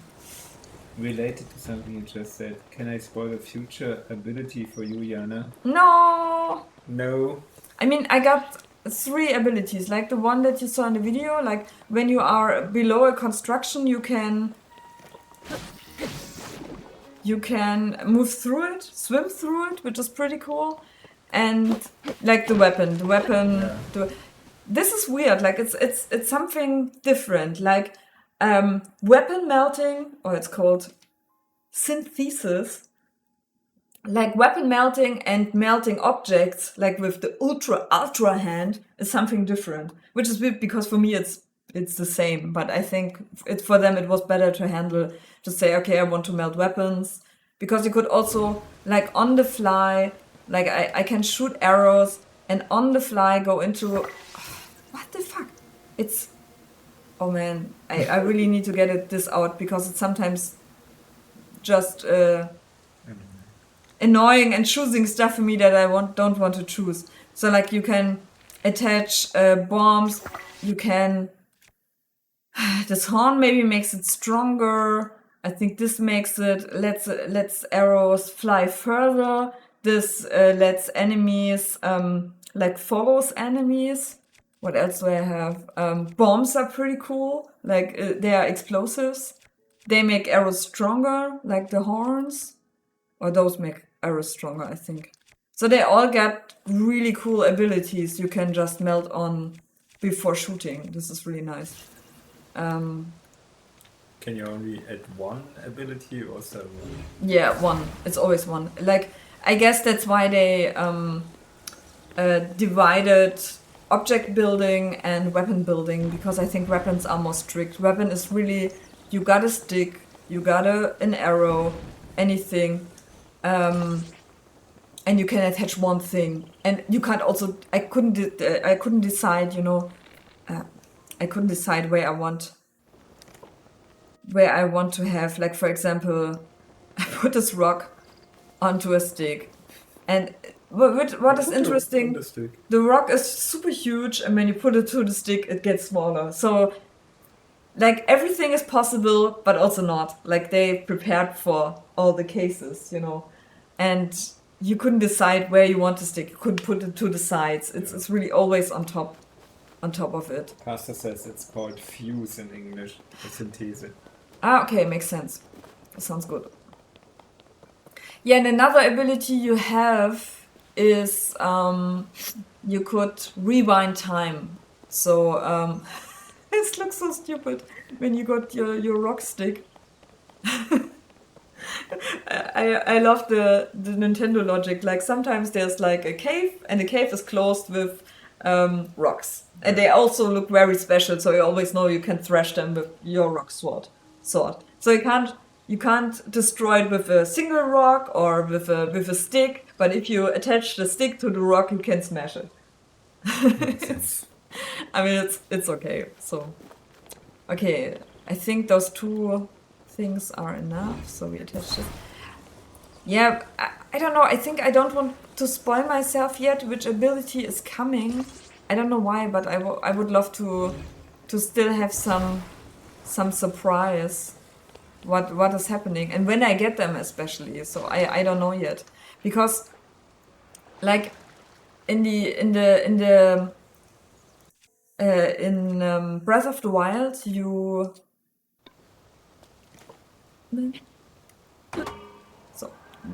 Related to something you just said, can I spoil a future ability for you, Jana?
No,
No.
I mean, I got 3 abilities, like the one that you saw in the video. Like when you are below a construction, you can move through it, swim through it, which is pretty cool. And like the weapon,
Yeah.
this is weird. Like it's something different. Like weapon melting, or it's called synthesis. Like weapon melting and melting objects, like with the ultra hand, is something different. Which is weird because for me it's the same. But I think for them it was better to handle, to say, okay, I want to melt weapons, because you could also, like, on the fly, like I can shoot arrows and on the fly go into what the fuck? It's oh man, I really need to get this out because it's sometimes just annoying and choosing stuff for me that I don't want to choose. So like you can attach bombs, you can this horn maybe makes it stronger. I think this makes it lets arrows fly further. This lets enemies like follows enemies. What else do I have? Bombs are pretty cool. Like they are explosives. They make arrows stronger, like the horns. Or those make arrows stronger, I think. So they all get really cool abilities you can just melt on before shooting. This is really nice.
Can you only add one ability or several?
Yeah, one. It's always one. Like, I guess that's why they divided object building and weapon building, because I think weapons are more strict. Weapon is really, you got a stick, you got an arrow, anything, and you can attach one thing. And you can't also. I couldn't decide. I couldn't decide where I want to have. Like, for example, I put this rock onto a stick, and what is interesting,
Understood.
the rock is super huge, and when you put it to the stick, it gets smaller. So, like, everything is possible, but also not. Like, they prepared for all the cases, and you couldn't decide where you want to stick. You couldn't put it to the sides. It's really always on top of it.
Pastor says it's called fuse in English, a synthese.
Ah, okay, makes sense. That sounds good. Yeah, and another ability you have is you could rewind time. So this looks so stupid when you got your rock stick. I love the Nintendo logic. Like sometimes there's like a cave, and the cave is closed with rocks, and they also look very special. So you always know you can thrash them with your rock sword. So you can't destroy it with a single rock or with a stick. But if you attach the stick to the rock, you can smash it. I mean, it's okay. So okay, I think those 2 things are enough. So we attach this. Yeah, I don't know. I think I don't want to spoil myself yet which ability is coming. I don't know why, but I would love to still have some surprise what is happening and when I get them, especially. So I don't know yet, because like in Breath of the Wild, so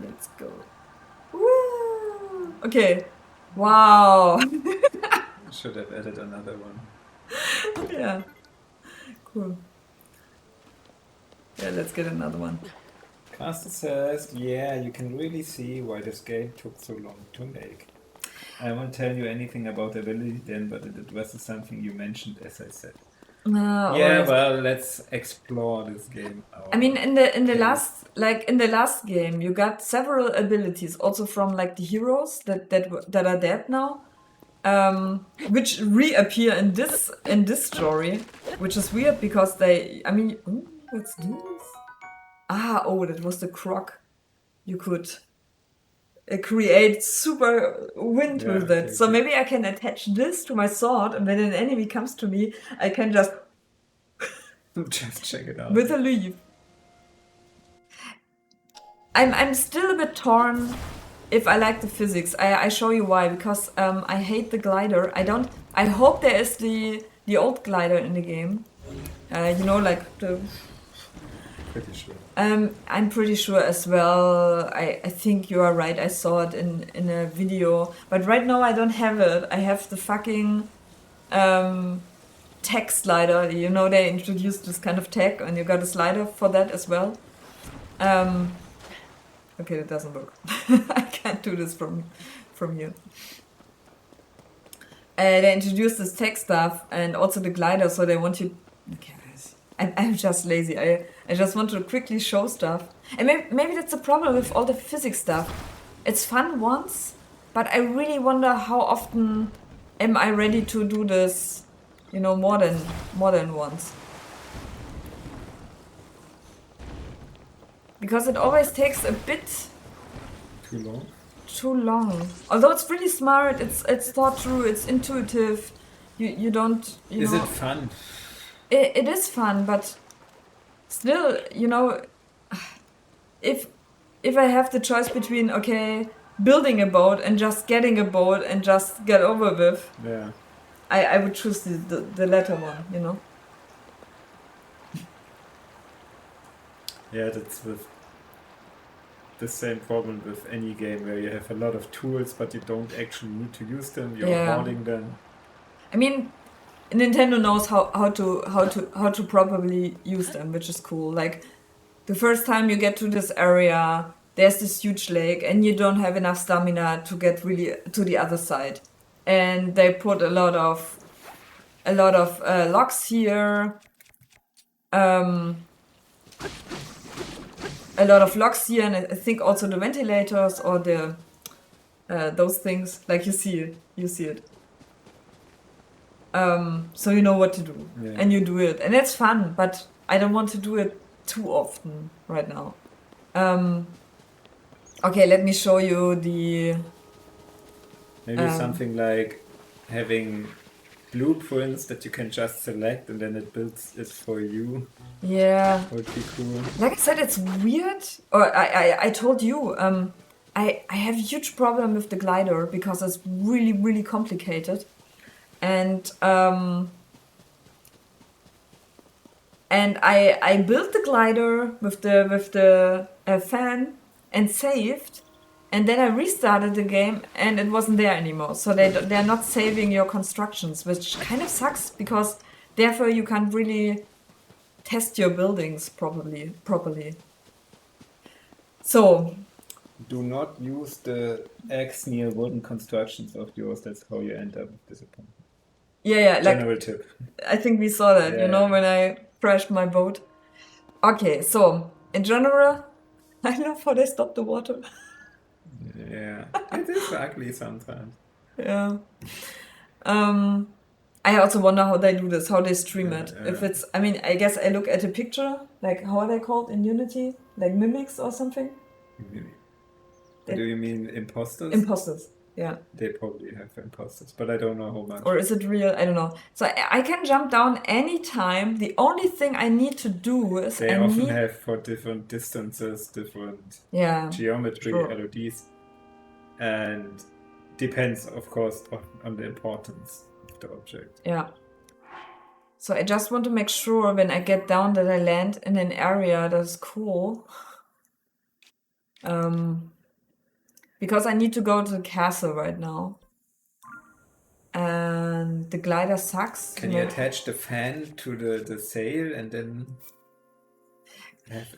let's go. Woo! Okay. Wow.
Should have added another one.
Yeah. Cool. Yeah, let's get another one.
Pastor says, yeah, you can really see why this game took so long to make. I won't tell you anything about the ability then, but it addresses something you mentioned, as I said.
Yeah,
or
well, let's explore this game
I mean,
out.
in the
Okay.
last game, you got several abilities, also from like the heroes that are dead now, which reappear in this story, which is weird because they. I mean, ooh, what's this? Oh, that was the croc. You could create super wind
Yeah,
with
okay,
it. So
okay.
maybe I can attach this to my sword, and when an enemy comes to me, I can just
Just check it out.
with a leaf. I'm still a bit torn if I like the physics. I show you why, because I hate the glider. I hope there is the old glider in the game. Like the.
Pretty sure.
I'm pretty sure as well. I think you are right. I saw it in a video, but right now I don't have it. I have the fucking tech slider. They introduced this kind of tech, and you got a slider for that as well. Okay, that doesn't work. I can't do this from here. They introduced this tech stuff and also the glider, so they want you. Okay, guys. I'm just lazy. I just want to quickly show stuff. And maybe that's the problem with all the physics stuff. It's fun once, but I really wonder how often am I ready to do this, more than once. Because it always takes a bit
Too long?
too long. Although it's really smart, it's thought through, it's intuitive. You don't
Is it fun?
it is fun, but still, if I have the choice between building a boat and just getting a boat and just get over with,
Yeah.
I would choose the latter one.
Yeah, that's with the same problem with any game where you have a lot of tools but you don't actually need to use them. You're
Yeah.
hoarding them.
I mean, Nintendo knows how to properly use them, which is cool. Like the first time you get to this area, there's this huge lake, and you don't have enough stamina to get really to the other side. And they put a lot of locks here, and I think also the ventilators or the those things. Like you see it. So you know what to do,
Yeah.
and you do it, and it's fun. But I don't want to do it too often right now. Okay, let me show you the.
Maybe something like having blueprints that you can just select and then it builds it for you.
Yeah,
Would be cool.
like I said, it's weird. Or I told you, I have a huge problem with the glider because it's really really complicated, and I built the glider with the fan and saved, and then I restarted the game and it wasn't there anymore. So they're not saving your constructions, which kind of sucks because therefore you can't really test your buildings properly. So
Do not use the X near wooden constructions of yours. That's how you end up with disappointment.
yeah, like
General tip.
I think we saw that,
Yeah.
when I crashed my boat. Okay, so in general, I love how they stop the water.
Yeah. It is ugly sometimes.
Yeah. I also wonder how they do this, how they stream
Yeah,
it.
yeah.
If it's, I mean, I guess I look at a picture, like how are they called in Unity? Like mimics or something?
Do you mean imposters?
Imposters, yeah.
They probably have imposters, but I don't know how much.
Or is it real? I don't know. So I can jump down anytime. The only thing I need to do is
They
I
often
need.
have for different distances, different
Yeah.
geometry,
Sure.
LODs, and depends, of course, on the importance of the object.
Yeah. So I just want to make sure when I get down that I land in an area that's cool. Because I need to go to the castle right now. And the glider sucks.
Can you attach the fan to the sail and then have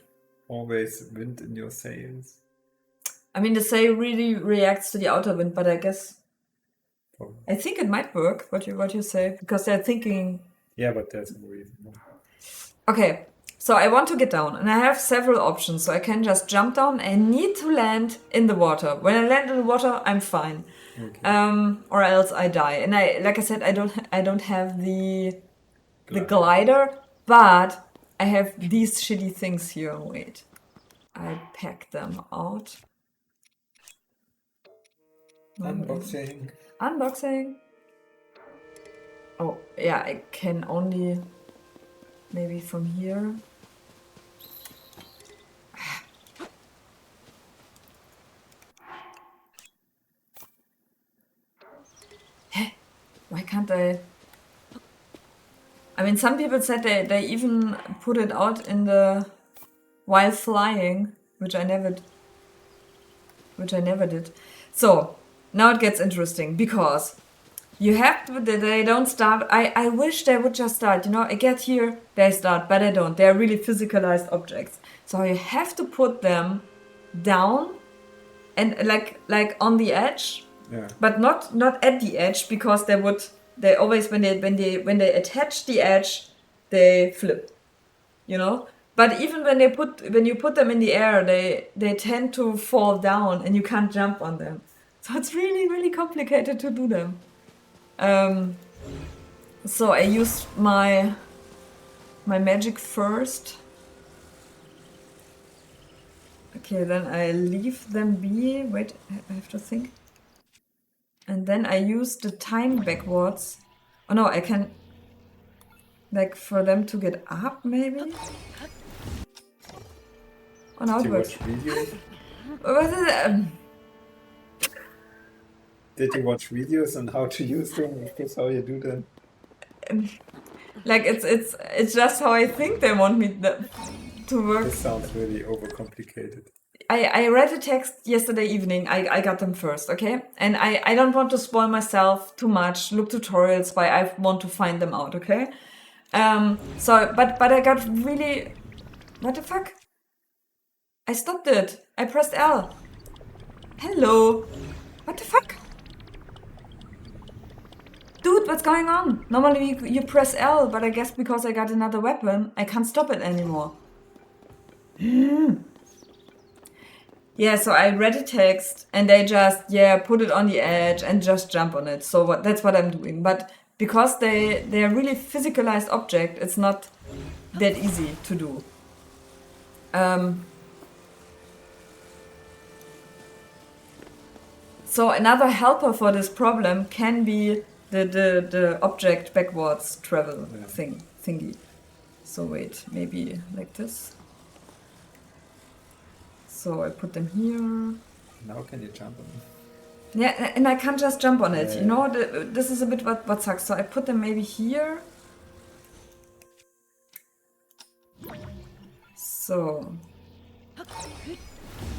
always wind in your sails?
I mean, the sail really reacts to the outer wind, but I guess
Probably.
I think it might work. What you say, because they're thinking
Yeah, but there's no reason.
Okay, so I want to get down, and I have several options. So I can just jump down. I need to land in the water. When I land in the water, I'm fine.
Okay.
Or else I die. And like I said, I don't have the
Glider.
glider, but I have these shitty things here. Wait, I pack them out.
Unboxing.
Unboxing. Oh yeah, I can only maybe from here. Why can't I? I mean, some people said they even put it out in the while flying, which I never did. So now it gets interesting because you have to. They don't start. I wish they would just start. You know, I get here, they start, but they don't. They're really physicalized objects. So you have to put them down and like on the edge,
Yeah.
but not at the edge because they always when they attach the edge, they flip, you know. But even when you put them in the air, they tend to fall down and you can't jump on them. So it's really complicated to do them. So I use my magic first. Okay, then I leave them be. Wait, I have to think. And then I use the time backwards. Oh no, I can like for them to get up maybe. Oh no,
Did
it
you
works.
watch videos?
What is it?
Did you watch videos on how to use them? Is this how you do them?
Like it's just how I think they want me to work.
This sounds really overcomplicated.
I read a text yesterday evening. I got them first, okay? And I don't want to spoil myself too much. Look tutorials, but I want to find them out, okay? So but I got really, what the fuck? I stopped it. I pressed L. Hello. What the fuck? Dude, what's going on? Normally you press L, but I guess because I got another weapon, I can't stop it anymore. Yeah, so I read a text and they just put it on the edge and just jump on it. So that's what I'm doing. But because they're really physicalized object, it's not that easy to do. So another helper for this problem can be the object backwards travel thingy. So wait, maybe like this. So I put them here.
Now can you jump on them?
Yeah, and I can't just jump on it.
Yeah.
You know, this is a bit what sucks. So I put them maybe here. So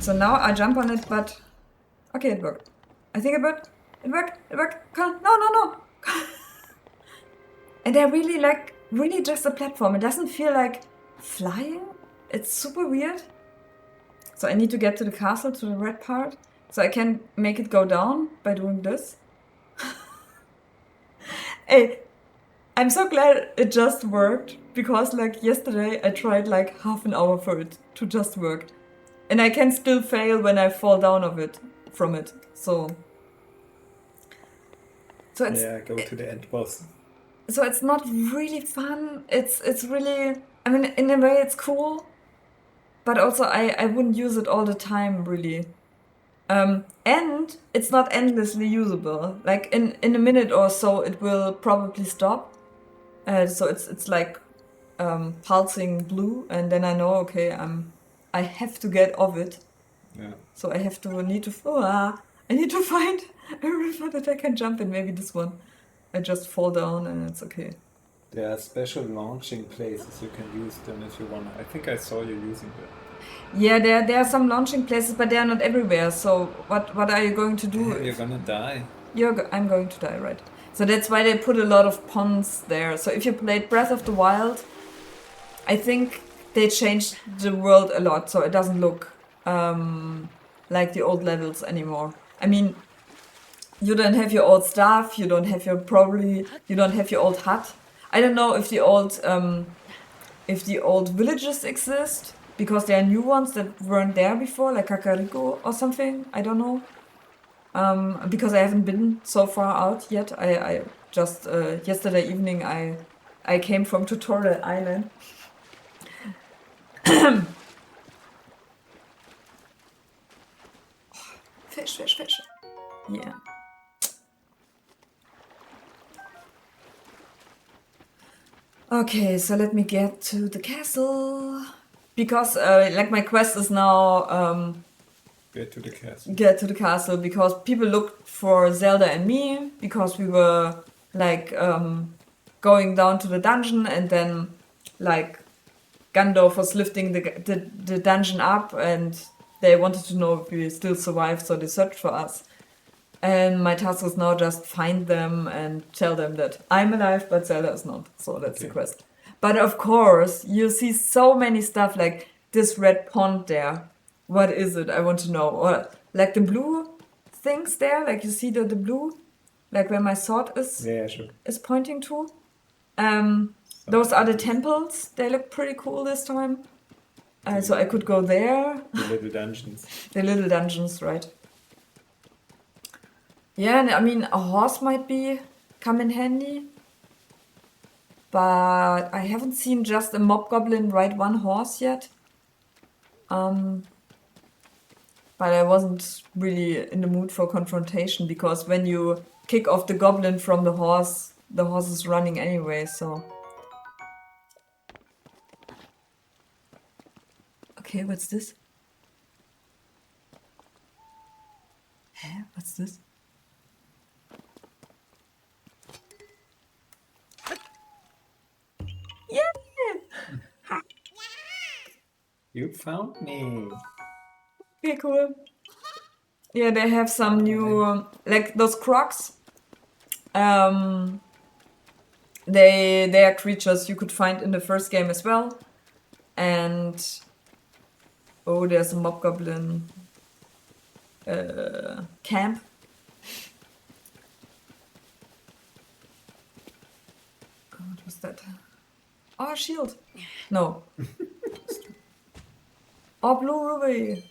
now I jump on it, but okay, it worked. I think it worked. It worked. Come on. No. And they're really just a platform. It doesn't feel like flying. It's super weird. So I need to get to the castle, to the red part. So I can make it go down by doing this. Hey, I'm so glad it just worked. Because like yesterday I tried like half an hour for it to just work. And I can still fail when I fall down from it. So it's
go to the end boss.
so it's not really fun. It's really, I mean, in a way it's cool, but also I wouldn't use it all the time really. And it's not endlessly usable. Like in a minute or so it will probably stop. So it's like pulsing blue, and then I know okay I have to get off it.
Yeah.
So I need to find a river that I can jump in. Maybe this one. I just fall down and it's okay.
There are special launching places you can use them if you want. I think I saw you using them.
Yeah, there are some launching places, but they are not everywhere. So what are you going to do?
You're gonna die.
I'm going to die, right? So that's why they put a lot of ponds there. So if you played Breath of the Wild, I think they changed the world a lot, so it doesn't look like the old levels anymore. I mean, you don't have your old stuff, you don't have your old hut. I don't know if the old villages exist because there are new ones that weren't there before, like Kakariko or something. I don't know. Because I haven't been so far out yet. I just yesterday evening I came from Tutorial Island. Fish. Yeah. Okay, so let me get to the castle. Because like my quest is now
Get to the castle.
get to the castle because people looked for Zelda and me because we were like going down to the dungeon and then like Gandalf was lifting the dungeon up and they wanted to know if we still survived, so they searched for us. And my task is now just find them and tell them that I'm alive, but Zelda is not. So that's the
Okay.
quest. But of course, you see so many stuff like this red pond there. What is it? I want to know. Or like the blue things there, like you see the blue, like where my sword
Yeah, sure.
is pointing to. Those are the temples. They look pretty cool this time. So I could go there.
The little dungeons.
The little dungeons, right? Yeah, and I mean, a horse might come in handy. But I haven't seen just a mob goblin ride one horse yet. But I wasn't really in the mood for confrontation because when you kick off the goblin from the horse is running anyway, so. Okay, what's this? Hä? What's this? Yeah!
You found me.
Okay, cool. Yeah, they have some new, like those crocs. They are creatures you could find in the first game as well. And oh, there's a mob goblin camp. Oh, what was that? Oh, shield. No. Oh, blue ruby.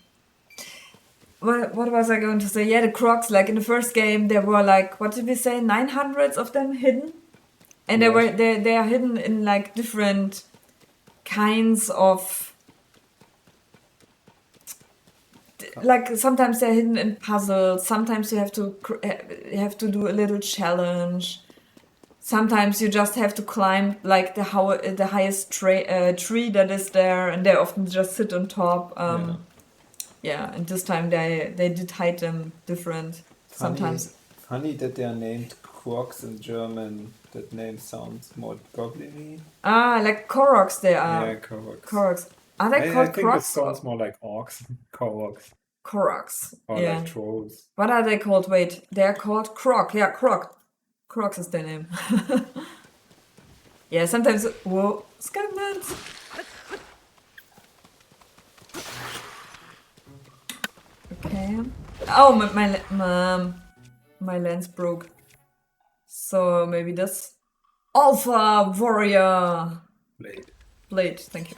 What was I going to say? Yeah, the crocs, like in the first game, there were like, what did we say, 900 of them hidden? And
Yes.
they are hidden in like different kinds of, like sometimes they're hidden in puzzles, sometimes you have to do a little challenge. Sometimes you just have to climb like the highest tree that is there, and they often just sit on top. Yeah, and this time they did hide them different. Sometimes.
Funny that they are named Quarks in German. That name sounds more goblin-y.
Like Koroks they are.
Yeah, Quarks.
Koroks. Are they
I
called
think it
Crocs?
sounds more like orcs. Koroks.
Koroks.
Or
Yeah.
like trolls.
What are they called? Wait, they are called Croc. Yeah, Croc. Crocs is their name. Yeah, sometimes. Whoa, Skylands. Okay. Oh, my lens broke. So maybe this Alpha Warrior Blade. Thank you.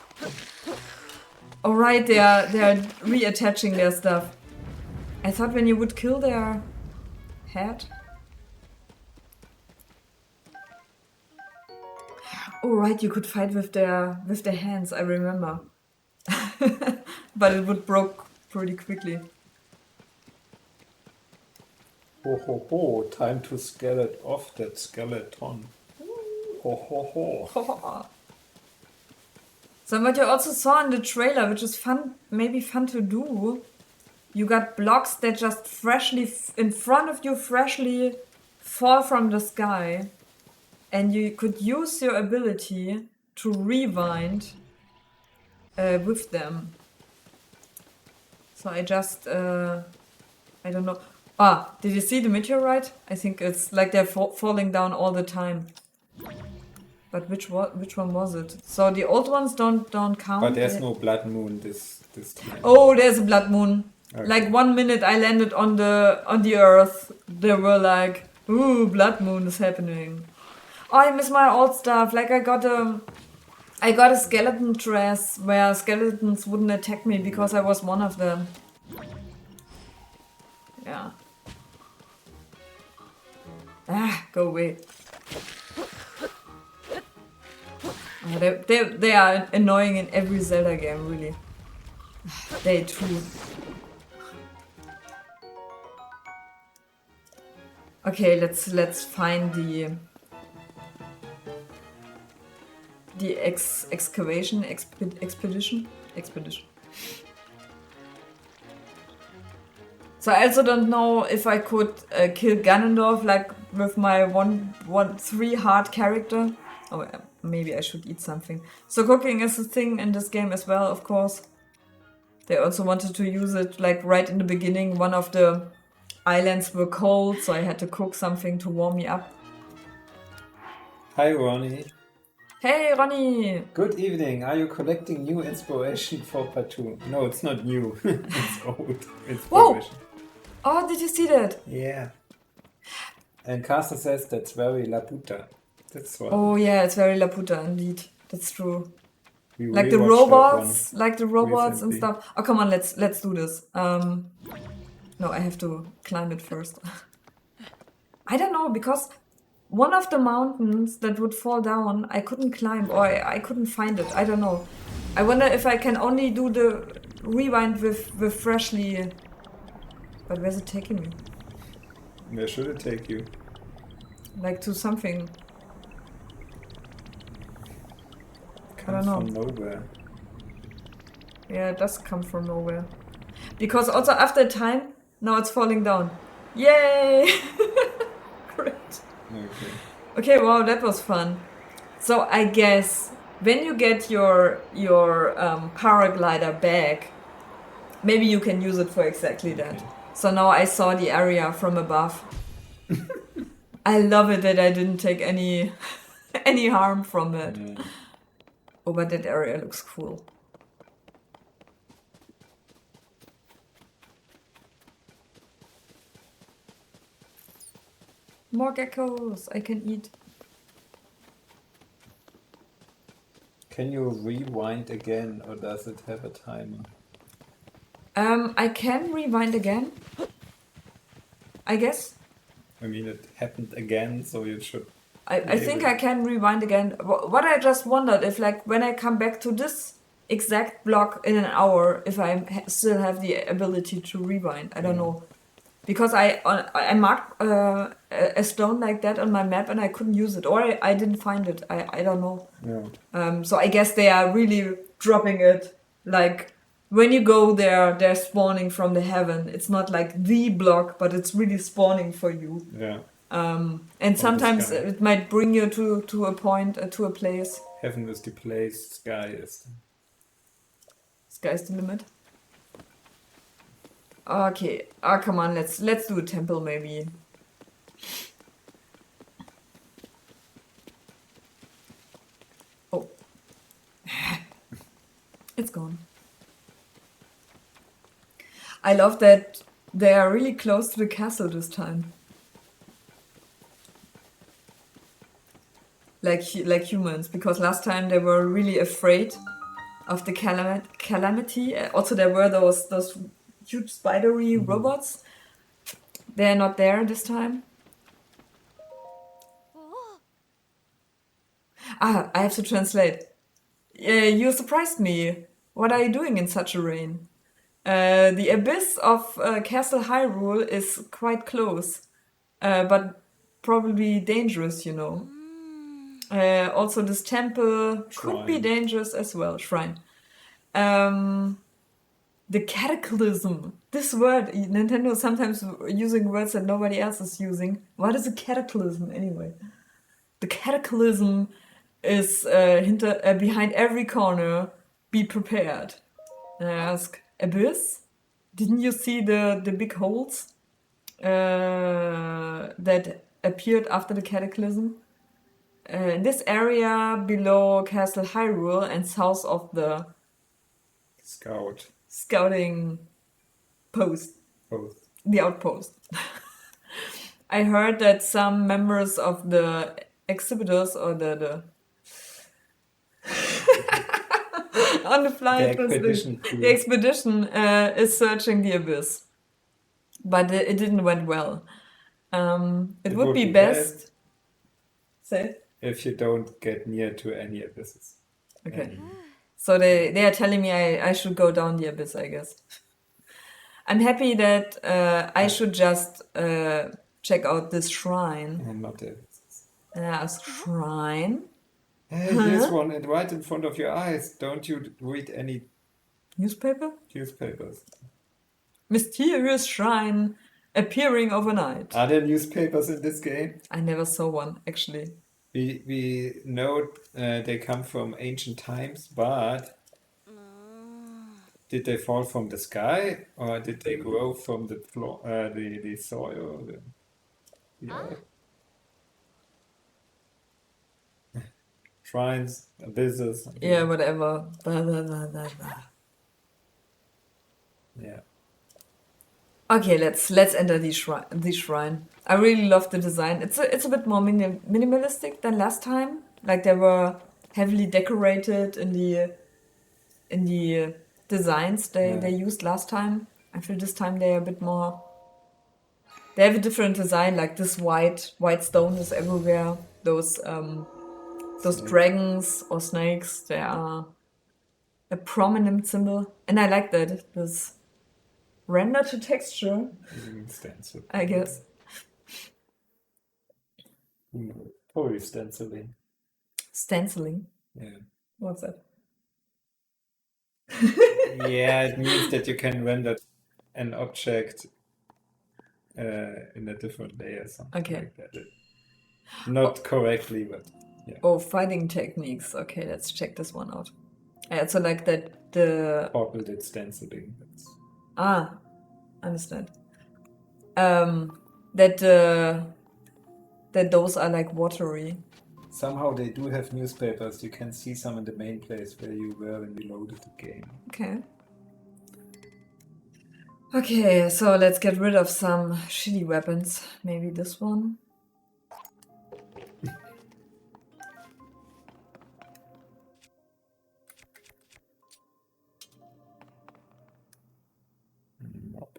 All right, they are reattaching their stuff. I thought when you would kill their head. Oh right, you could fight with their hands. I remember, but it would broke pretty quickly.
Ho ho ho, time to skeleton off that skeleton. Ho ho ho.
So what you also saw in the trailer, which is fun, maybe fun to do, you got blocks that just freshly in front of you freshly fall from the sky, and you could use your ability to rewind with them. So I just I don't know. Ah, did you see the meteorite? I think it's like they're falling down all the time. But which one was it? So the old ones don't count.
But there's no blood moon this time.
Oh, there's a blood moon.
Okay.
Like 1 minute I landed on the earth. There were like, ooh, blood moon is happening. Oh, I miss my old stuff. Like I got a skeleton dress where skeletons wouldn't attack me because I was one of them. Yeah. Ah, go away. Oh, they are annoying in every Zelda game, really. They too. Okay, let's find the excavation expedition. So I also don't know if I could kill Ganondorf like with my three heart character. Oh, maybe I should eat something. So cooking is a thing in this game as well, of course. They also wanted to use it like right in the beginning. One of the islands were cold, so I had to cook something to warm me up.
Hi, Ronnie.
Hey, Ronnie!
Good evening. Are you collecting new inspiration for Patou? No, it's not new. It's old inspiration.
Oh, did you see that?
Yeah. And Carsten says that's very Laputa. That's what.
Oh yeah, it's very Laputa indeed. That's true.
We
Like the
rewatched that
robots, and
recently.
stuff. Oh come on, let's do this. No, I have to climb it first. I don't know, because one of the mountains that would fall down, I couldn't climb, or I couldn't find it. I don't know. I wonder if I can only do the rewind with freshly. But where's it taking me?
Where should it take you?
Like to something. I don't
Comes
know.
from nowhere.
Yeah, it does come from nowhere. Because also after a time, now it's falling down. Yay! Great.
Okay.
Okay, wow, that was fun. So I guess when you get your paraglider back, maybe you can use it for exactly that.
Okay.
So now I saw the area from above. I love it that I didn't take any any harm from it.
Yeah.
Oh, but that area looks cool. More geckos I can eat.
Can you rewind again, or does it have a timer?
I can rewind again. I guess.
I mean, it happened again, so you should.
I think I can rewind again. What I just wondered if, like, when I come back to this exact block in an hour, if I still have the ability to rewind. I don't know, because I marked a stone like that on my map and I couldn't use it, or I didn't find it. I don't know.
Yeah.
So I guess they are really dropping it. Like when you go there, they're spawning from the heaven. It's not like the block, but it's really spawning for you.
Yeah.
And sometimes
sky.
it might bring you to a point, to a place.
Heaven is the place, sky is.
Sky's the limit. Okay. Ah, come on. Let's do a temple maybe. Oh. It's gone. I love that they are really close to the castle this time. Like humans, because last time they were really afraid of the calamity. Also, there were those huge spidery robots. They're not there this time. Ah, I have to translate. You surprised me. What are you doing in such a rain? The abyss of Castle Hyrule is quite close, but probably dangerous, you know. Also, this temple could be
Shrine.
dangerous as well. Shrine. The cataclysm. This word, Nintendo sometimes using words that nobody else is using. What is a cataclysm anyway? The cataclysm is behind every corner. Be prepared. And I ask, abyss? Didn't you see the big holes that appeared after the cataclysm? In this area below Castle Hyrule and south of the scouting post, the outpost. I heard that some members of the exhibitors or the on the
The
flight was
expedition
the
crew.
expedition is searching the abyss, but it didn't went well. It would be best. Say.
if you don't get near to any abysses.
Okay. So they are telling me I should go down the abyss, I guess. I'm happy that I should just check out this shrine.
And not the abysses.
A shrine?
Hey, here's one and right in front of your eyes. Don't you read any
Newspaper?
newspapers?
Mysterious shrine appearing overnight.
Are there newspapers in this game?
I never saw one, actually.
We know they come from ancient times, but did they fall from the sky or did they grow from the floor, the soil, the earth? Shrines, abysses.
Yeah, whatever. Blah, blah, blah, blah, blah.
Yeah.
Okay, let's enter the shrine. I really love the design. It's a bit more minimalistic than last time. Like they were heavily decorated in the designs they used last time. I feel this time they are a bit more. They have a different design. Like this white stone is everywhere. Those dragons or snakes, they are a prominent symbol, and I like that. This render to texture,
Stencil.
I guess.
Probably stenciling.
Stenciling.
Yeah.
What's that?
Yeah, it means that you can render an object in a different layer, something
Okay.
like that. Not correctly, but yeah.
Oh, fighting techniques. Okay, let's check this one out. So like that the
Portal did stenciling.
understand. That those are like watery.
Somehow they do have newspapers. You can see some in the main place where you were when you loaded the game.
Okay. Okay, so let's get rid of some shitty weapons. Maybe this one.
Nope.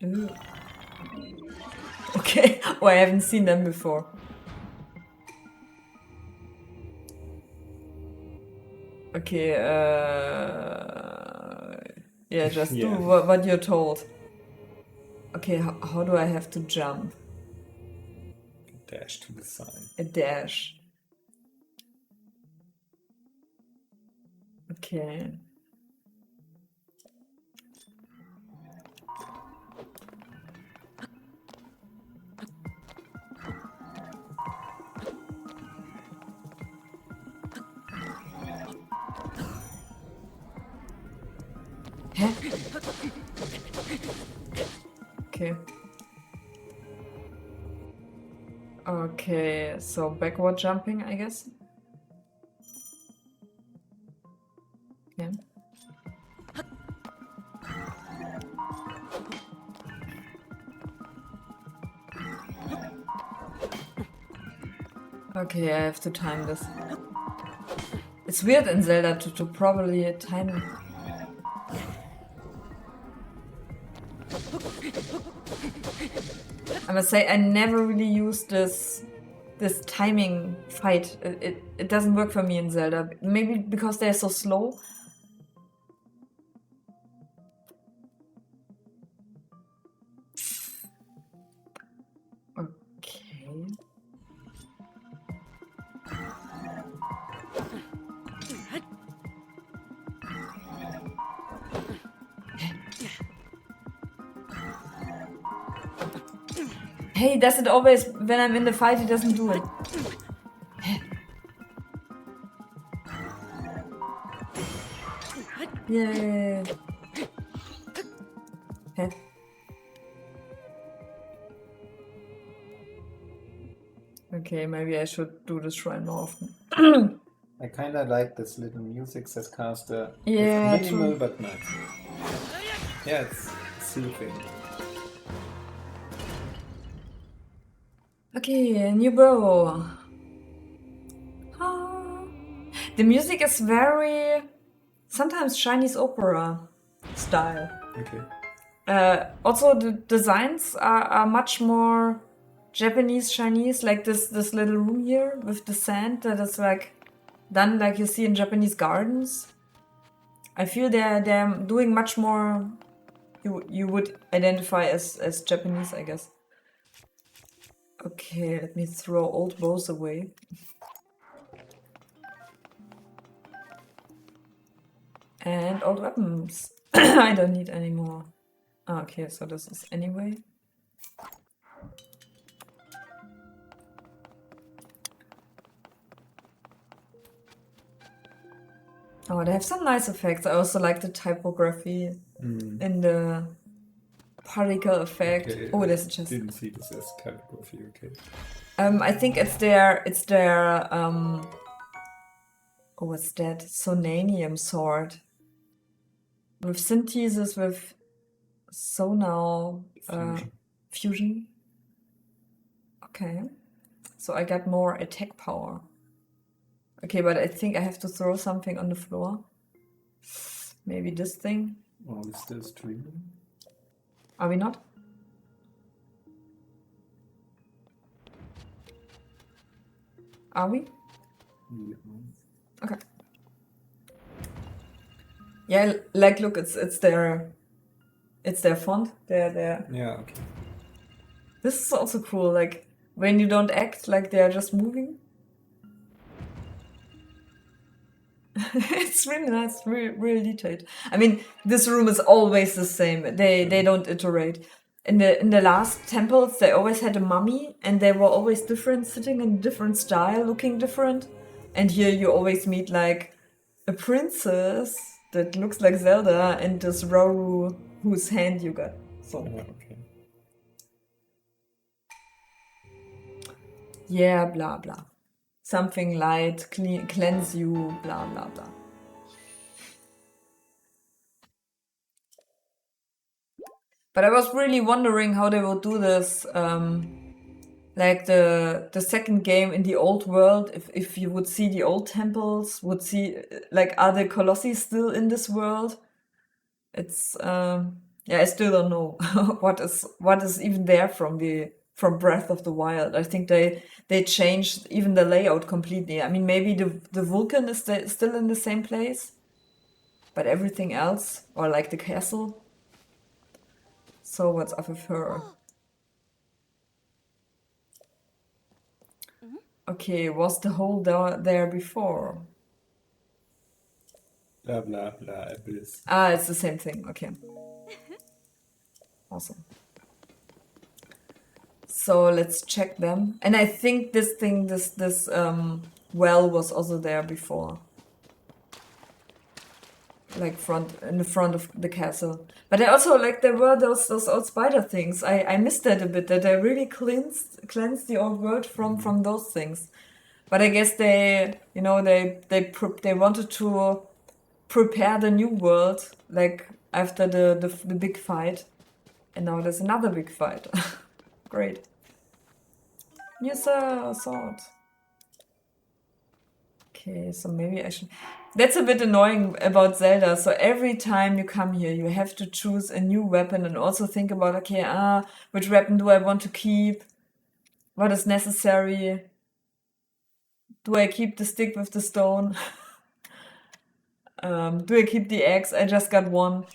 Ooh. Okay. Oh, I haven't seen them before. Okay, yeah, just do
Yeah.
what you're told. Okay, how do I have to jump?
Dash to the side.
A dash. Okay. Hä? Okay. Okay, so backward jumping, I guess. Yeah. Okay, I have to time this. It's weird in Zelda to probably time. I must say I never really used this timing fight. It doesn't work for me in Zelda. Maybe because they're so slow. Okay. Hey, does it always, when I'm in the fight, it doesn't do it. Yay. Hä? Okay, maybe I should do this shrine more often.
I kind of like this little music says caster.
Yeah,
It's minimal
true.
but nice. Yeah, it's soothing.
Okay, new bow. Ah. The music is very sometimes Chinese opera style.
Okay.
Also, the designs are much more Japanese Chinese, like this little room here with the sand that is like done like you see in Japanese gardens. I feel they're doing much more. You would identify as Japanese, I guess. Okay, let me throw old bows away. And old weapons. I don't need any more. Ah, okay, so this is anyway. Oh, they have some nice effects. I also like the typography in the particle effect.
Okay.
Oh,
I
there's a chest.
didn't see this as typography. Okay.
I think it's their oh, what's that? Sonanium sword. With synthesis with Sonal
Fusion.
fusion. Okay. So I got more attack power. Okay, but I think I have to throw something on the floor. Maybe this thing.
Oh, is still streaming?
Are we not? Are we?
Yeah.
Okay. Yeah, like look, it's their font. Their
Yeah. Okay.
This is also cool. Like when you don't act, like they are just moving. It's really nice, really detailed. I mean, this room is always the same. They don't iterate. In the last temples, they always had a mummy, and they were always different, sitting in different style, looking different. And here you always meet like a princess that looks like Zelda, and this Rauru whose hand you got. So
Yeah. Okay.
yeah, blah blah. Something light, cleanse you, blah blah blah. But I was really wondering how they will do this. Like the second game in the old world, if you would see the old temples, would see like are the colossi still in this world? It's yeah, I still don't know what is even there from Breath of the Wild. I think they changed even the layout completely. I mean, maybe the Vulcan is still in the same place, but everything else, or like the castle. So what's up with her? Okay, was the hole there before?
Blah blah blah. Abyss.
Ah, it's the same thing. Okay. Awesome. So let's check them. And I think this thing, this well was also there before. Like in the front of the castle. But I also like there were those old spider things. I missed that a bit, that they really cleansed the old world from those things. But I guess they they wanted to prepare the new world, like after the big fight. And now there's another big fight. Great. New sword. Okay, so maybe I should... That's a bit annoying about Zelda. So every time you come here, you have to choose a new weapon and also think about, okay, which weapon do I want to keep? What is necessary? Do I keep the stick with the stone? Do I keep the axe? I just got one.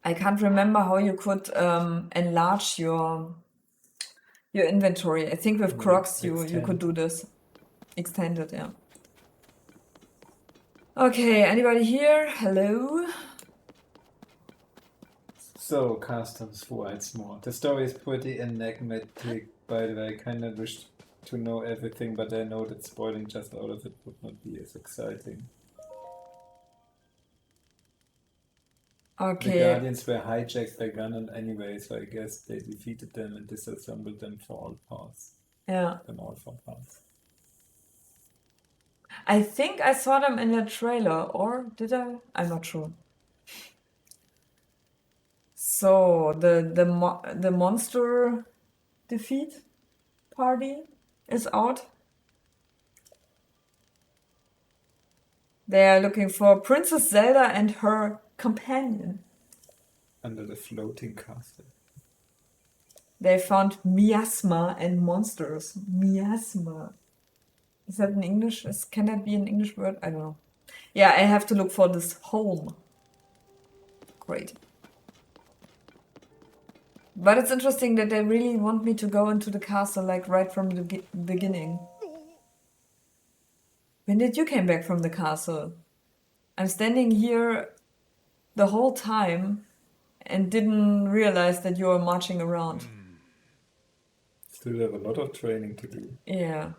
I can't remember how you could enlarge your inventory. I think with Crocs you could do this. Extend it, yeah. Okay, anybody here? Hello?
So, customs once more. The story is pretty enigmatic, by the way. I kind of wish to know everything, but I know that spoiling just all of it would not be as exciting. The
Okay.
Guardians were hijacked by Ganon anyway, so I guess they defeated them and disassembled them for all parts.
Yeah.
Them all for parts.
I think I saw them in the trailer, or did I? I'm not sure. So the monster defeat party is out. They are looking for Princess Zelda and her companion.
Under the floating castle.
They found miasma and monsters. Miasma. Is that in English? Can that be an English word? I don't know. Yeah, I have to look for this home. Great. But it's interesting that they really want me to go into the castle, like right from the beginning. When did you came back from the castle? I'm standing here the whole time and didn't realize that you were marching around.
Still have a lot of training to do.
Yeah.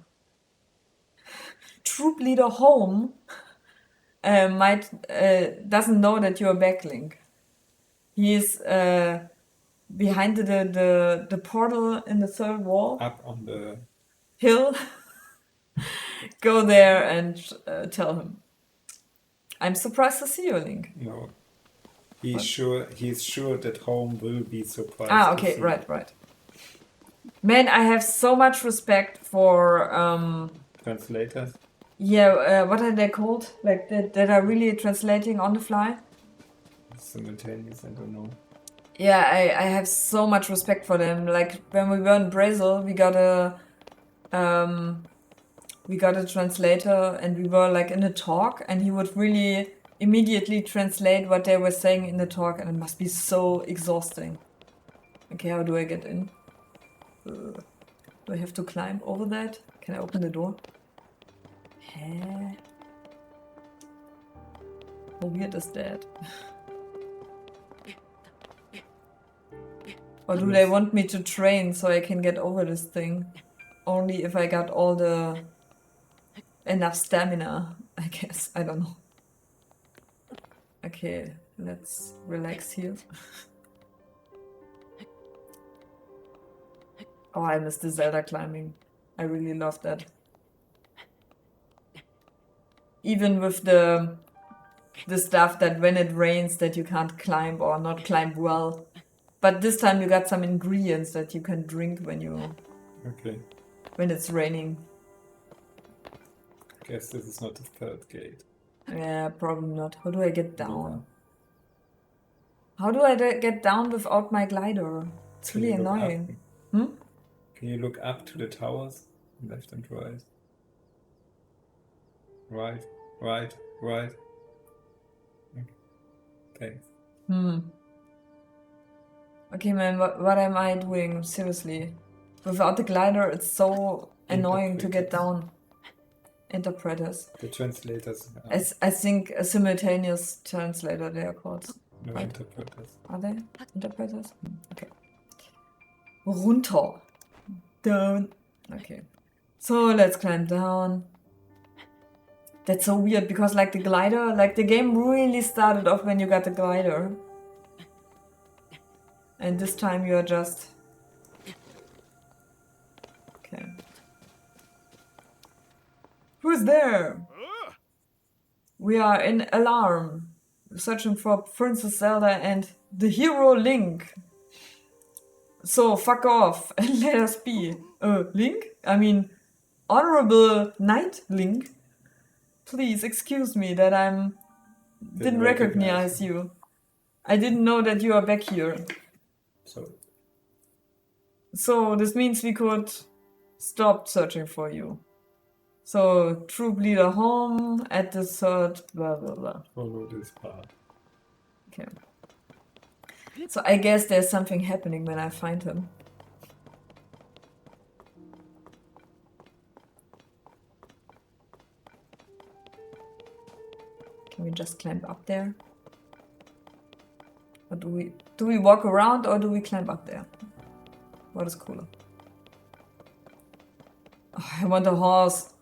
Troop leader Home doesn't know that you're back, Link. He is behind the portal in the third wall.
Up on the
Hill. Go there and tell him. I'm surprised to see you, Link.
no. He's sure that Home will be surprised.
Ah,
to
okay,
see.
right. Man, I have so much respect for
Translators.
what are they called? Like that are really translating on the fly?
Simultaneous, I don't know.
Yeah, I have so much respect for them. Like when we were in Brazil, we got a translator and we were like in a talk and he would really immediately translate what they were saying in the talk and it must be so exhausting. Okay, how do I get in? Do I have to climb over that? Can I open the door? Hä? How weird is that? Or do they want me to train so I can get over this thing? Only if I got enough stamina, I guess. I don't know. Okay, let's relax here. Oh, I miss the Zelda climbing. I really love that. Even with the stuff that when it rains that you can't climb or not climb well. But this time you got some ingredients that you can drink when it's raining.
Guess this is not the third gate.
Yeah, probably not. How do I get down? How do I get down without my glider? It's really
Can you look
annoying.
up? Can you look up to the towers? Left and right. Right. Okay.
Okay, man, what am I doing? Seriously. Without the glider, it's so annoying to get down. Interpreters.
The translators.
I think a simultaneous translator they are called.
No
right?
interpreters.
Are they interpreters? Okay. Runter. Down. Okay. So let's climb down. That's so weird because like the glider, like the game really started off when you got the glider. And this time you are just... Okay. Who's there? We are in alarm. Searching for Princess Zelda and the hero Link. So fuck off and let us be. Link? I mean, Honorable Knight Link. Please excuse me that didn't recognize you. I didn't know that you are back here. So this means we could stop searching for you. So troop leader Home at the third blah blah blah.
Follow this path.
Okay. So I guess there's something happening when I find him. Can we just climb up there? Or do we walk around or do we climb up there? What is cooler? Oh, I want a horse.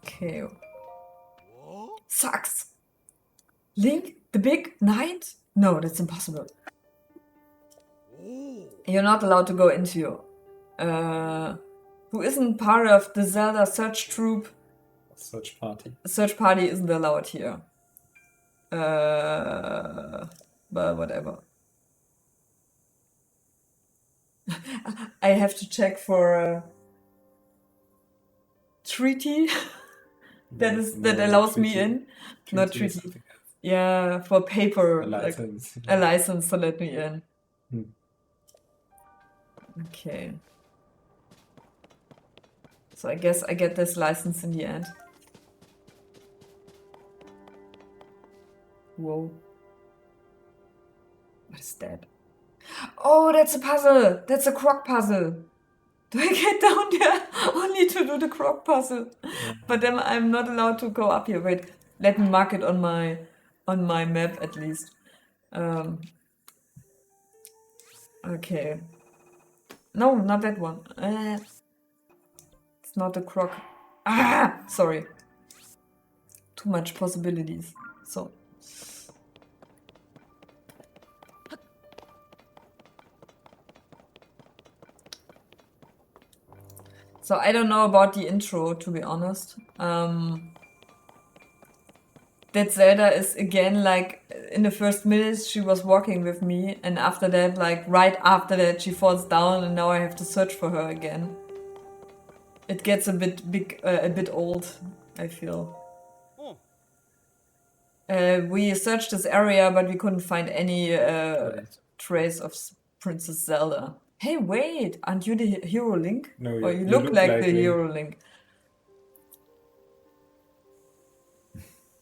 Okay. Sucks. Link, the big knight? No, that's impossible. You're not allowed to go into who isn't part of the Zelda search troop,
Search party.
search party isn't allowed here. But whatever. I have to check for a treaty that allows me in. Not
Treaty is
treaty.
something else.
Yeah, for paper,
A
like
license.
a license to let me in.
Hmm.
Okay. So I guess I get this license in the end. Whoa. What is that? Oh, that's a puzzle! That's a croc puzzle! Do I get down there only to do the croc puzzle?
Yeah.
But then I'm not allowed to go up here. Wait, let me mark it on my map at least. Okay. No, not that one. It's not a croc. Ah, sorry. Too much possibilities. So. So I don't know about the intro, to be honest. That Zelda is again like in the first minutes she was walking with me, and after that, like right after that, she falls down, and now I have to search for her again. It gets a bit a bit old, I feel. We searched this area, but we couldn't find any
Right.
trace of Princess Zelda. Hey, wait! Aren't you the hero Link?
No,
Or you look like the
Link.
hero Link.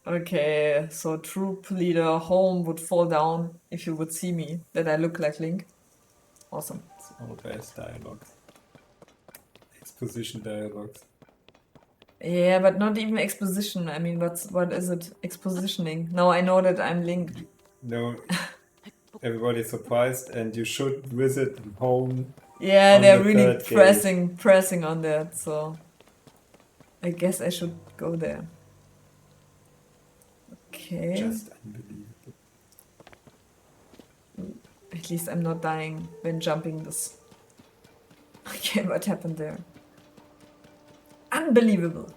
Okay, so troop leader Home would fall down if you would see me, that I look like Link. Awesome.
It's old-ass dialogues. Exposition dialogues.
Yeah, but not even exposition. I mean, what is it? Expositioning. Now I know that I'm Link.
No, everybody's surprised, and you should visit home.
Yeah,
On
they're
the
really
third gate.
pressing on that, so I guess I should go there. Okay.
Just unbelievable.
At least I'm not dying when jumping this. Okay, what happened there? Unbelievable.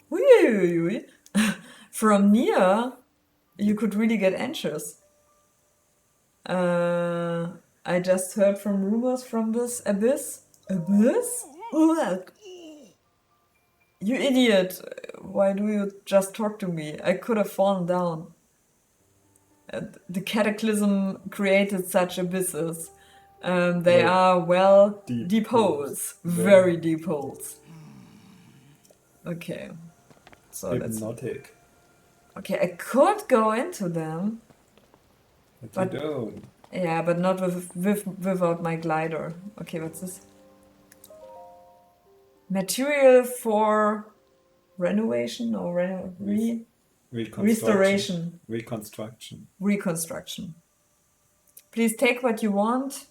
Wee. From near, you could really get anxious. I just heard from rumors from this abyss. Abyss? Ugh. You idiot! Why do you just talk to me? I could have fallen down. The cataclysm created such abysses. They
Well,
are, well,
deep
deep
holes.
holes. Very deep holes. Okay. So let's.
Hypnotic.
Okay, I could go into them.
But you don't.
Yeah, but not without my glider. Okay, what's this? Material for renovation or restoration. Reconstruction. Please take what you want.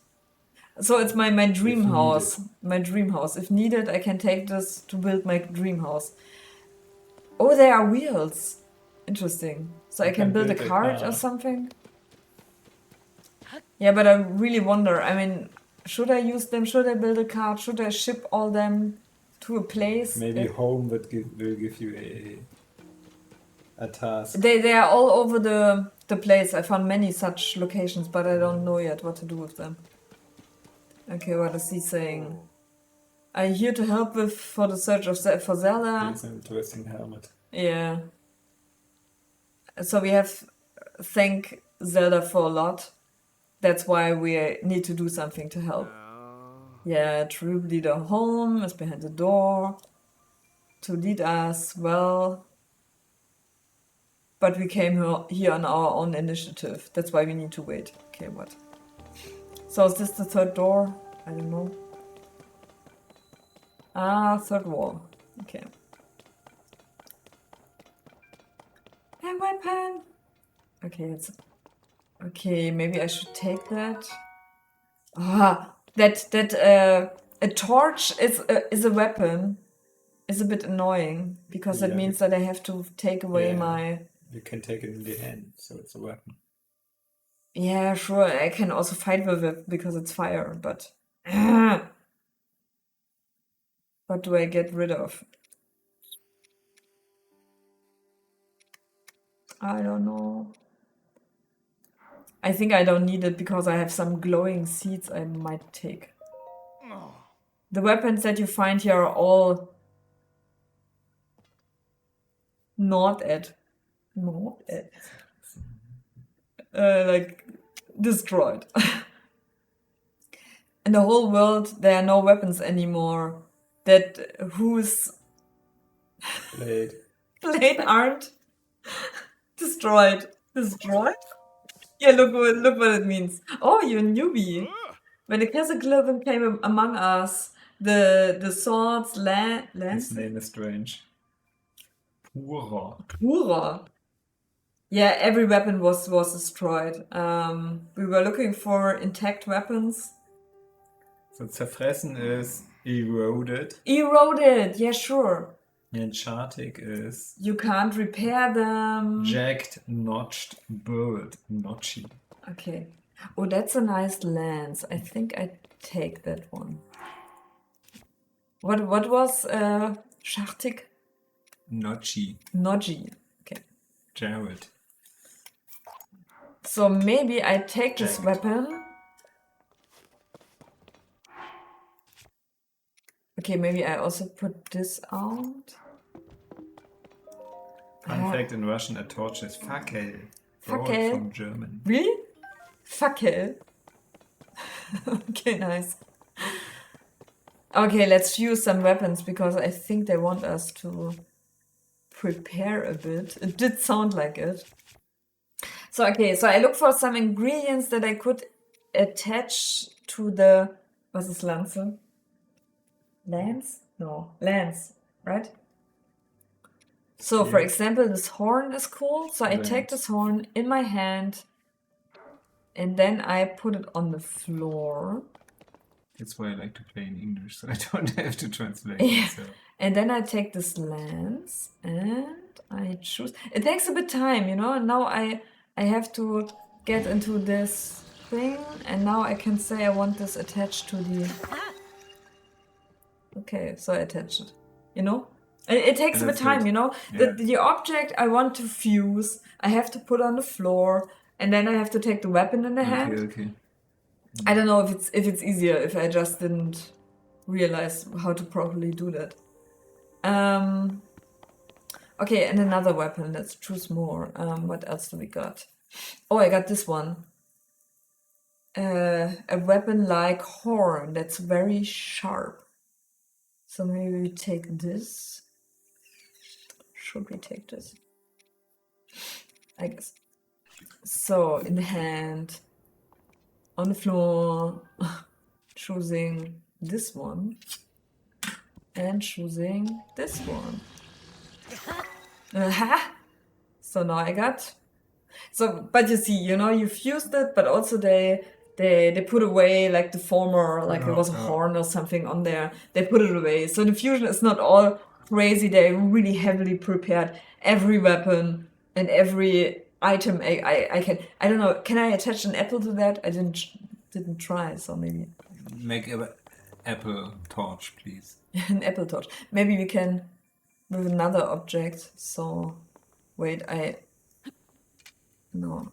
So it's my dream
If
house. My dream house. If needed, I can take this to build my dream house. Oh, there are wheels. Interesting. So I can build a cart or something? Yeah, but I really wonder. I mean, should I use them? Should I build a cart? Should I ship all them to a place?
Maybe home will give you a task.
They are all over the place. I found many such locations, but I don't know yet what to do with them. Okay, what is he saying? I'm here to help for the search for Zelda.
It's an interesting helmet.
Yeah. So we have thank Zelda for a lot. That's why we need to do something to help. Yeah, troop leader Home is behind the door to lead us. Well, but we came here on our own initiative. That's why we need to wait. Okay, what? So is this the third door? I don't know. Ah, third wall. Okay. A weapon. Okay, it's okay. Maybe I should take that. Ah, a torch is a weapon. Is a bit annoying because that
Yeah,
means that I have to take away
yeah.
my.
You can take it in the hand, so it's a weapon.
Yeah, sure. I can also fight with it because it's fire, but What do I get rid of? I don't know. I think I don't need it because I have some glowing seeds I might take. The weapons that you find here are all not at. Like destroyed. In the whole world, there are no weapons anymore that whose
Blade.
blade aren't destroyed. Destroyed? Yeah, look what it means. Oh, you're a newbie. When the cataclysm came among us, the swords
His
lance
name is strange.
Pura. Yeah, every weapon was destroyed. We were looking for intact weapons.
So zerfressen is eroded.
Eroded, yeah, sure.
And chartic is
You can't repair them.
jagged, notched, burred, notchy.
Okay. Oh, that's a nice lance. I think I take that one. What was schartig?
Notchy.
Nodgy. Okay.
Jared.
So maybe I take this
Jagged.
weapon. Okay, maybe I also put this out.
Fun fact, in Russian a torch is Fackel. Borrowed
Fackel.
from German.
Really? Fackel. Okay, nice. Okay, let's use some weapons because I think they want us to prepare a bit. It did sound like it. So, okay, so I look for some ingredients that I could attach to the... Was ist Lanze? Lance? No, lance, right? So, for
Yeah.
example, this horn is cool. So I take
Lance.
this horn in my hand and then I put it on the floor.
That's why I like to play in English, so I don't have to translate
Yeah.
it. So.
And then I take this lance and I choose. It takes a bit time, you know. And now I have to get into this thing, and now I can say I want this attached to the. Okay, so I attach it. You know, it takes a bit
That's
time,
good.
you know.
Yeah.
The object I want to fuse, I have to put on the floor, and then I have to take the weapon in the hand.
Okay.
I don't know if it's easier if I just didn't realize how to properly do that. Okay, and another weapon. Let's choose more. What else do we got? Oh, I got this one. A weapon like horn that's very sharp. So maybe we take this. Should we take this? I guess. So in the hand, on the floor, choosing this one, and choosing this one. Aha! So now I got. So, but you see, you know, you fused it, but also they put away like the former, like it was a horn or something on there. They put it away. So the fusion is not all crazy. They really heavily prepared every weapon and every item. I can. I don't know. Can I attach an apple to that? I didn't try. So maybe
Make an apple torch, please.
an apple torch. Maybe we can with another object. So wait, no.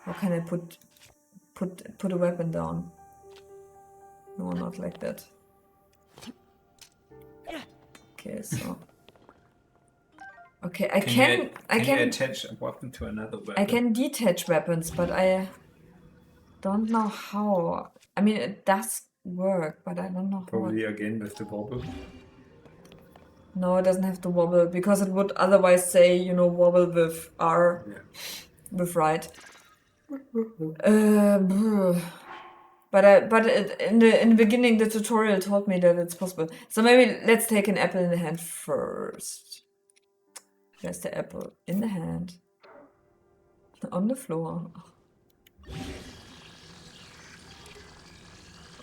How can I put a weapon down? No, not like that. Okay, so. Okay, I can
you attach a weapon to another weapon?
I can detach weapons, but I don't know how. I mean, it does work, but I don't know how.
Probably again with the wobble.
No, it doesn't have to wobble because it would otherwise say, you know, wobble with R,
Yeah.
with right. But in the beginning, the tutorial told me that it's possible. So maybe let's take an apple in the hand first. There's the apple in the hand, on the floor.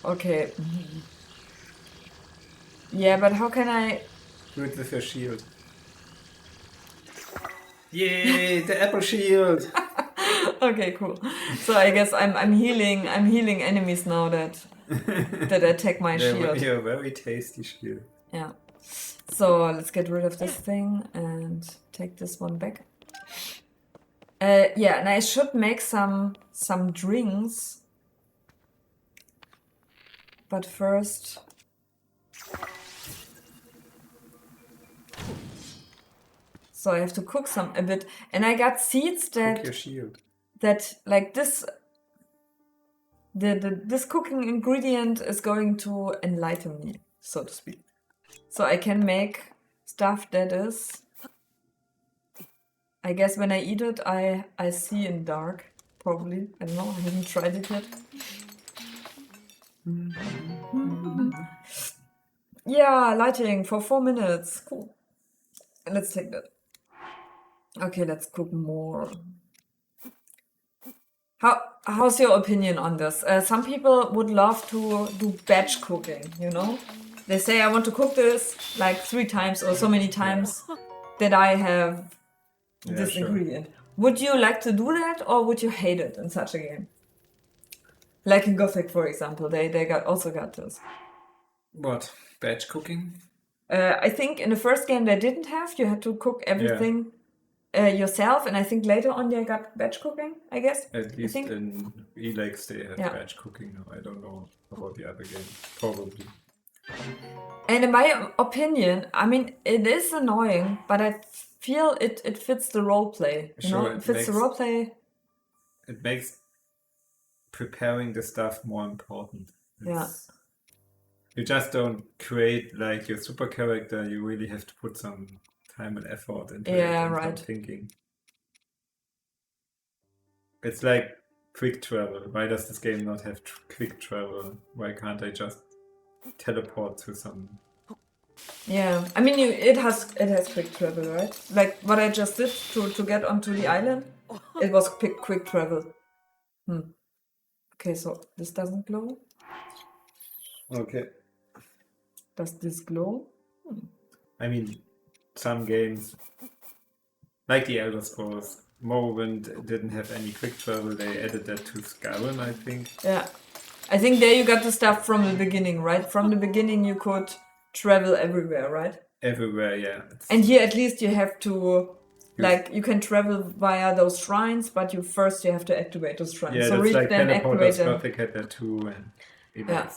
Okay. Yeah, but how can I?
Do it with your shield. Yay, the apple shield!
Okay, cool. So I guess I'm healing enemies now that attack my shield.
You're a very tasty shield.
Yeah. So let's get rid of this thing and take this one back. Yeah, and I should make some drinks. But first, so I have to cook a bit, and I got seeds
Cook your shield.
that like this. This cooking ingredient is going to enlighten me, so to speak. So I can make stuff that is. I guess when I eat it, I see in dark. Probably, I don't know. I haven't tried it yet. Yeah, lighting for 4 minutes. Cool. Let's take that. Okay, let's cook more. How's your opinion on this? Some people would love to do batch cooking, you know? They say, I want to cook this like 3 times or so many times that I have this
sure.
ingredient. Would you like to do that, or would you hate it in such a game? Like in Gothic, for example, they also got this.
What? Batch cooking?
I think in the first game they didn't have. You had to cook everything yourself, and I think later on they got batch cooking, I guess.
At least
think-
in Elex they have
Yeah.
batch cooking now. I don't know about the other game. Probably.
And in my opinion, I mean, it is annoying, but I feel it fits the roleplay. You know,
Sure,
it
it
fits the
makes-
roleplay.
It makes preparing the stuff more important.
Yeah.
You just don't create like your super character. You really have to put some time and effort into it
Yeah,
and some
right.
thinking. It's like quick travel. Why does this game not have quick travel? Why can't I just teleport to some?
Yeah, I mean, it has quick travel, right? Like what I just did to get onto the island, it was quick travel. Okay, so this doesn't glow.
Okay.
Does this glow?
I mean, some games, like the Elder Scrolls, Morrowind didn't have any quick travel. They added that to Skyrim, I think.
Yeah, I think there you got the stuff from the beginning, right? From the beginning you could travel everywhere, right?
Everywhere, yeah.
And here at least you have to, like, you can travel via those shrines, but you have to activate those shrines.
Yeah,
so
that's
read
like
them, activate
Teleporters,
them.
Gothic had that too, and
Yeah.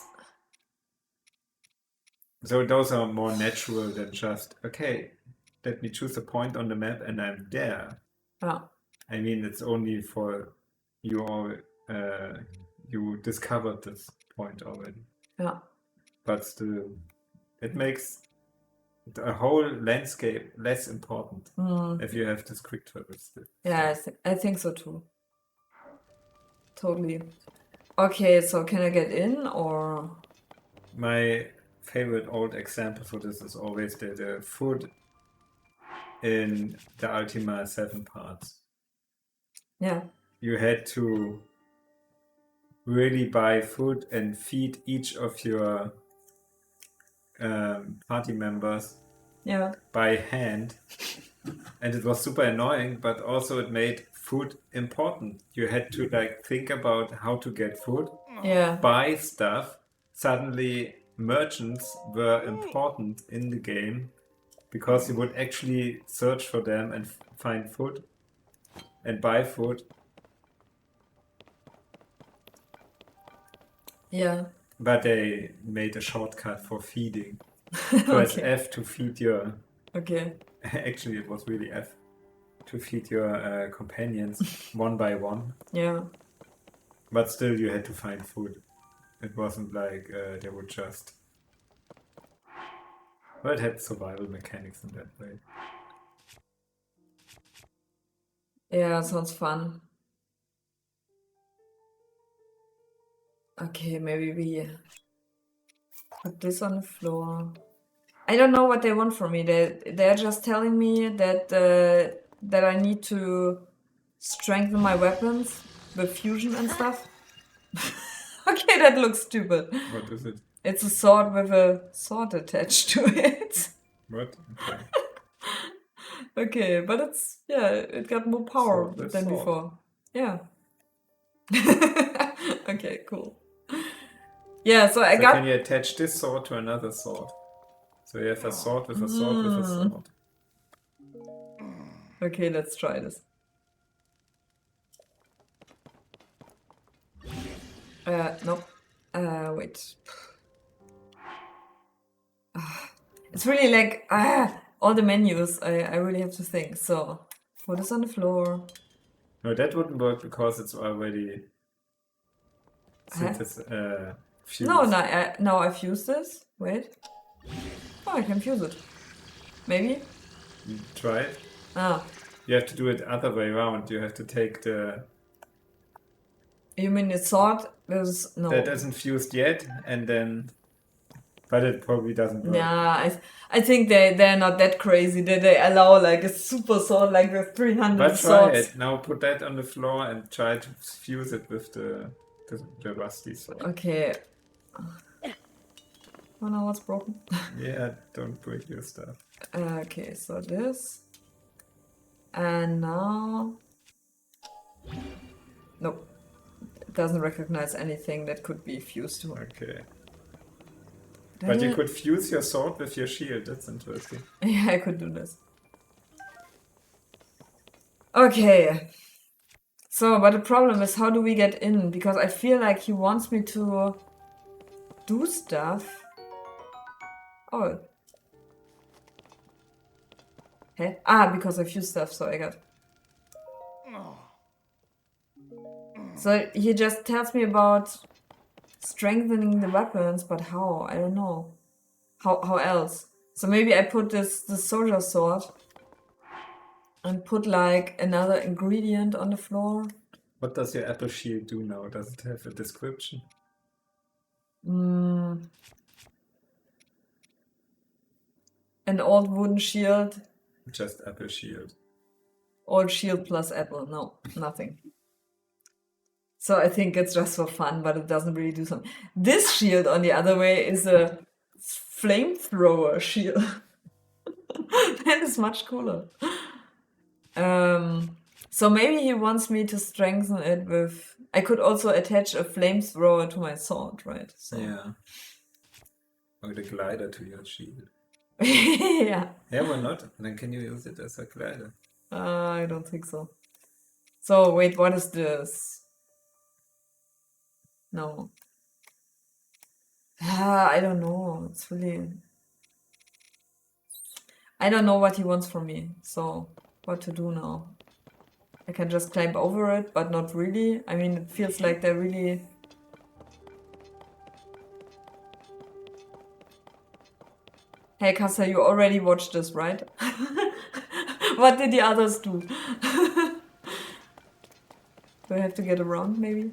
So those are more natural than just, okay, let me choose a point on the map and I'm there.
Yeah.
I mean, it's only for you all, you discovered this point already.
Yeah.
But still, it makes the whole landscape less important if you have this quick travel still.
Yeah, I think so too. Totally. Okay, so can I get in or?
My favorite old example for this is always the food in the Ultima 7 parts.
Yeah.
You had to really buy food and feed each of your party members
Yeah.
by hand. And it was super annoying, but also it made food important. You had to like think about how to get food,
Yeah.
buy stuff. Suddenly merchants were important in the game because you would actually search for them and find food and buy food.
Yeah.
But they made a shortcut for feeding. Press
Okay.
F to feed your...
Okay.
Actually, it was really F. To feed your companions one by one.
Yeah.
But still, you had to find food. It wasn't like they would just... Well, it had survival mechanics in that way.
Yeah, sounds fun. Okay, maybe we put this on the floor. I don't know what they want from me. They're just telling me that that I need to strengthen my weapons with fusion and stuff. Okay, that looks stupid.
What is it?
It's a sword with a sword attached to it.
What? Okay.
Okay, but it got more power
Sword with
than
sword.
before. Yeah. Okay, cool. Yeah, so I
So
got
can you attach this sword to another sword? So you have a sword with a sword with a sword.
Okay, let's try this. Nope. Wait. It's really like all the menus. I really have to think. So put this on the floor.
No, that wouldn't work because it's already
Huh?
fused.
No, now I fuse this. Wait. Oh, I can fuse it. Maybe.
You try it.
Ah,
You have to do it other way around. You have to take the
you mean the sword? There's no.
that isn't fused yet, and then. But it probably doesn't work.
Yeah, I think they're not that crazy that they allow like a super sword like with 300
But try
swords.
it. Now put that on the floor and try to fuse it with the rusty sword.
Okay. Oh no, what's broken?
Yeah, don't break your stuff.
Okay, so this. And now. Nope. It doesn't recognize anything that could be fused to it.
Okay. But you
Then-
could fuse your sword with your shield. That's interesting.
Yeah, I could do this. Okay. So, but the problem is, how do we get in? Because I feel like he wants me to do stuff. Oh. Hey? Ah, because I fused stuff, so I got. So he just tells me about strengthening the weapons, but how? I don't know. How else? So maybe I put the soldier sword and put like another ingredient on the floor.
What does your apple shield do now? Does it have a description?
An old wooden shield.
Just apple shield.
Old shield plus apple. No, nothing. So I think it's just for fun, but it doesn't really do something. This shield, on the other way, is a flamethrower shield. That is much cooler. So maybe he wants me to strengthen it with. I could also attach a flamethrower to my sword, right? So
Yeah. Or the glider to your shield.
yeah.
Yeah, why not? Then can you use it as a glider?
I don't think so. So wait, what is this? No. I don't know. It's really. I don't know what he wants from me. So what to do now? I can just climb over it, but not really. I mean, it feels like they're really. Hey, Kassa, you already watched this, right? What did the others do? Do I have to get around, maybe?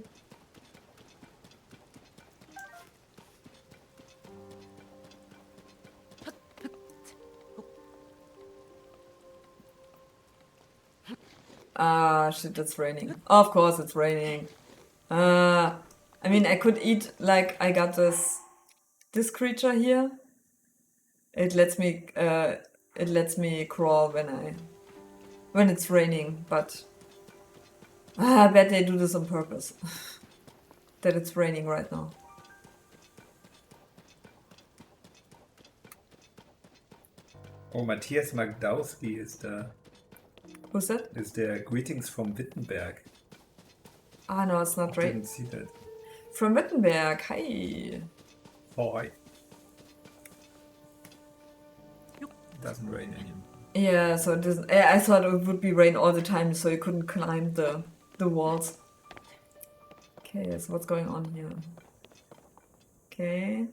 Ah, shit, it's raining. Of course it's raining. I mean, I could eat, like, I got this creature here. It lets me crawl when it's raining, but I bet they do this on purpose. That it's raining right now.
Oh, Matthias Magdowski
Who's that?
is there. Greetings from Wittenberg.
Ah, no, it's not right.
Didn't see that.
From Wittenberg, hi.
Hi. Doesn't rain anymore.
Yeah, so this, I thought it would be rain all the time, so you couldn't climb the walls. Okay, so what's going on here? Okay.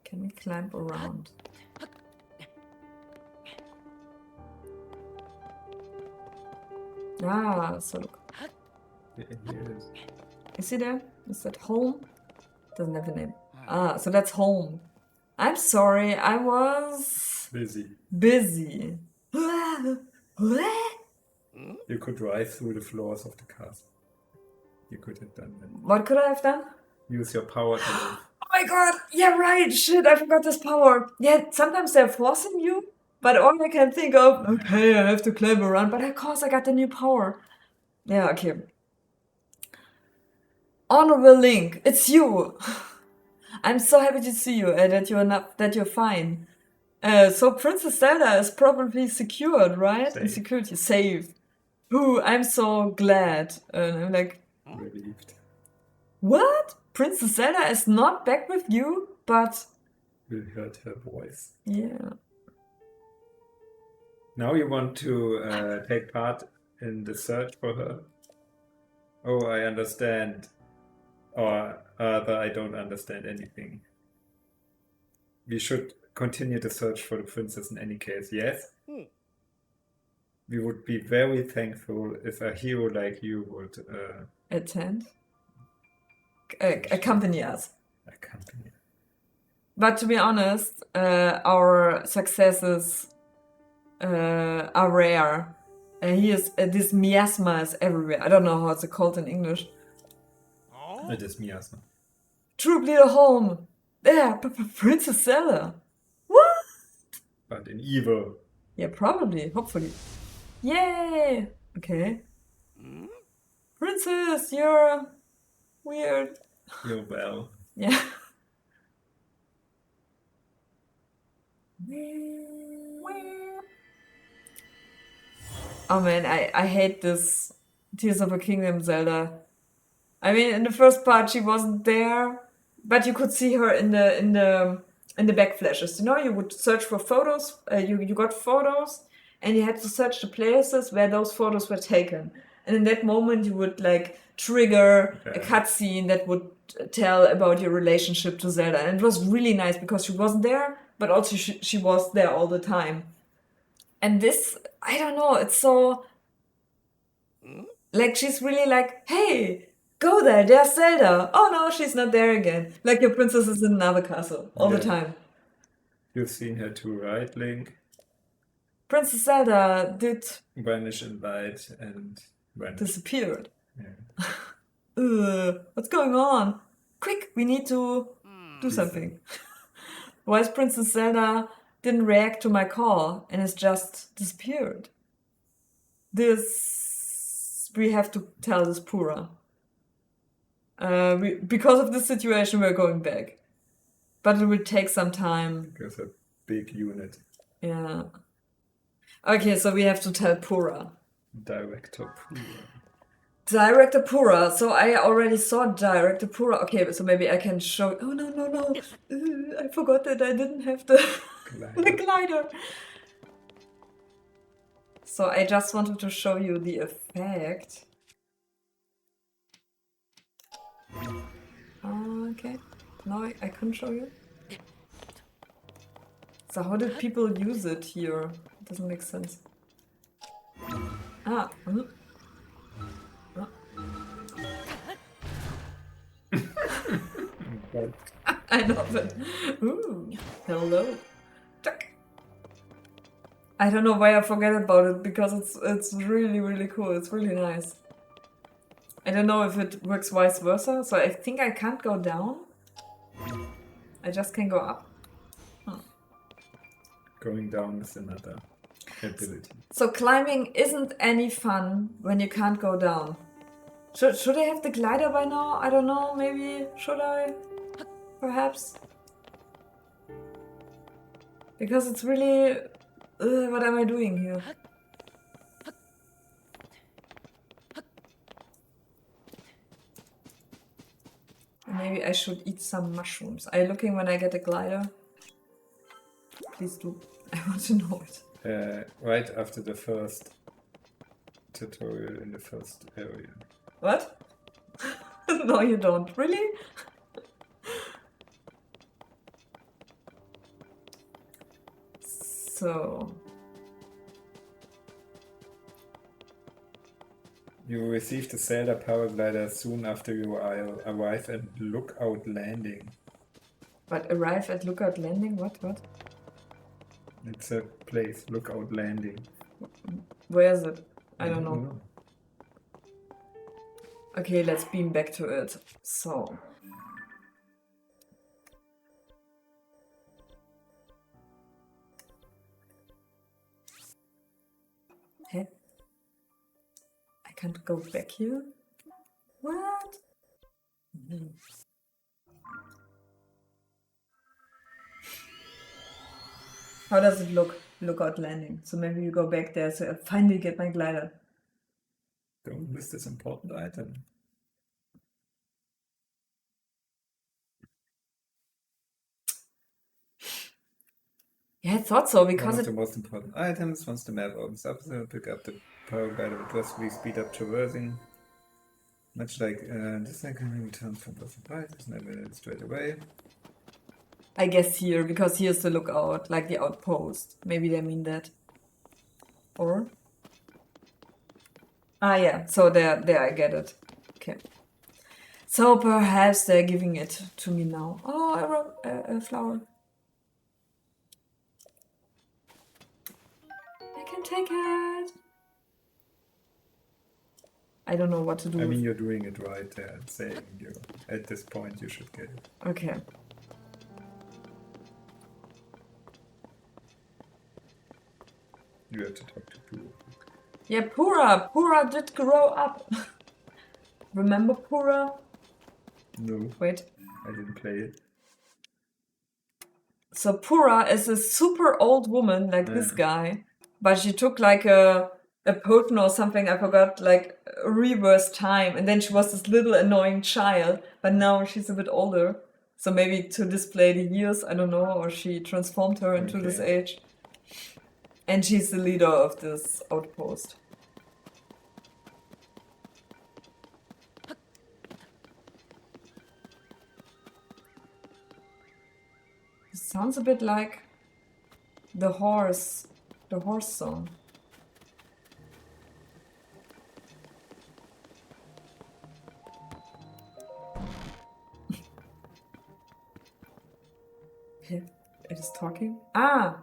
Can we climb around? Ah, so look.
Yeah, here it is.
Is he there? Is that home? Doesn't have a name. Ah, so that's home. I'm sorry, I was
Busy.
busy.
You could drive through the floors of the castle. You could have done that.
What could I have done?
Use your power to move.
Oh my god! Yeah, right! Shit, I forgot this power. Yeah, sometimes they're forcing you, but all I can think of, okay, I have to climb around, but of course I got the new power. Yeah, okay. Honorable Link, it's you. I'm so happy to see you and that you're fine. So Princess Zelda is probably secured, right? In
Safe.
security, safe. Ooh, I'm so glad. And I'm like,
Relieved.
what? Princess Zelda is not back with you? But
We heard her voice.
yeah.
Now you want to take part in the search for her? Oh, I understand. Or rather, I don't understand anything. We should continue the search for the princess in any case, yes? We would be very thankful if a hero like you would
Attend. Accompany us.
accompany.
But to be honest, our successes are rare. This miasma is everywhere. I don't know how it's called in English.
It is miasma.
Troop leader home. There, Princess Zelda. What?
But in evil.
Yeah, probably. Hopefully. Yay! Okay. Princess, you're weird.
You're well.
Yeah. Oh man, I hate this Tears of a Kingdom Zelda. I mean, in the first part she wasn't there, but you could see her in the back flashes. You know, you would search for photos. You got photos, and you had to search the places where those photos were taken. And in that moment, you would like trigger a
Okay.
cutscene that would tell about your relationship to Zelda, and it was really nice because she wasn't there, but also she was there all the time. And this, I don't know, it's so like she's really like, hey, go there, there's Zelda. Oh no, she's not there again. Like your princess is in another castle all the
Yeah.
time.
You've seen her too, right, Link?
Princess Zelda did
Vanish in light and vanish.
disappeared.
Yeah.
What's going on? Quick, we need to do something. Why is Princess Zelda didn't react to my call and has just disappeared? This we have to tell this Pura. Because of this situation, we're going back, but it will take some time.
Because a big unit.
Yeah. Okay, so we have to tell Pura.
Director Pura.
Director Pura. So I already saw Director Pura. Okay, so maybe I can show. Oh no no no! I forgot that I didn't have the the glider. So I just wanted to show you the effect. Okay. No, I couldn't show you. So how did people use it here? It doesn't make sense. Ah.
But
I know that. Ooh, hello. Tuck. I don't know why I forget about it because it's really really cool. It's really nice. I don't know if it works vice versa. So I think I can't go down. I just can go up.
going down is another ability.
So climbing isn't any fun when you can't go down. Should I have the glider by now? I don't know. Maybe should I? Perhaps. Because it's really... what am I doing here? Maybe I should eat some mushrooms. Are you looking when I get a glider? Please do. I want to know it.
Right after the first tutorial in the first area.
What? No, you don't. Really? So...
You receive the Zelda paraglider soon after you arrive at Lookout Landing.
But arrive at Lookout Landing? What?
It's a place, Lookout Landing.
Where is it? I don't know. Okay, let's beam back to it. So... Hey? I can't go back here? What? How does it look? Lookout landing. So maybe you go back there. So I finally get my glider.
Don't miss this important item.
Yeah, I thought so
One
because
of
it.
the most important items. Once the map opens up, so pick up the power glider with drastically speed up traversing. Much like this, I can return from the surprises, never straight away.
I guess here because here's the lookout, like the outpost. Maybe they mean that. Or. Ah, yeah. So there, I get it. Okay. So perhaps they're giving it to me now. Oh, I wrote a flower. I can take it. I don't know what to do.
I
with-
mean, you're doing it right there, saying you at this point you should get it.
Okay.
You have to talk to Pooh.
Yeah, Pura. Pura did grow up. Remember Pura?
No,
Wait.
I didn't play it.
So Pura is a super old woman like this
Yeah.
guy, but she took like a potion or something, I forgot, like reverse time, and then she was this little annoying child, but now she's a bit older. So maybe to display the years, I don't know, or she transformed her into this
Okay.
age. And she's the leader of this outpost. It sounds a bit like the horse song. Okay, it is talking. Ah!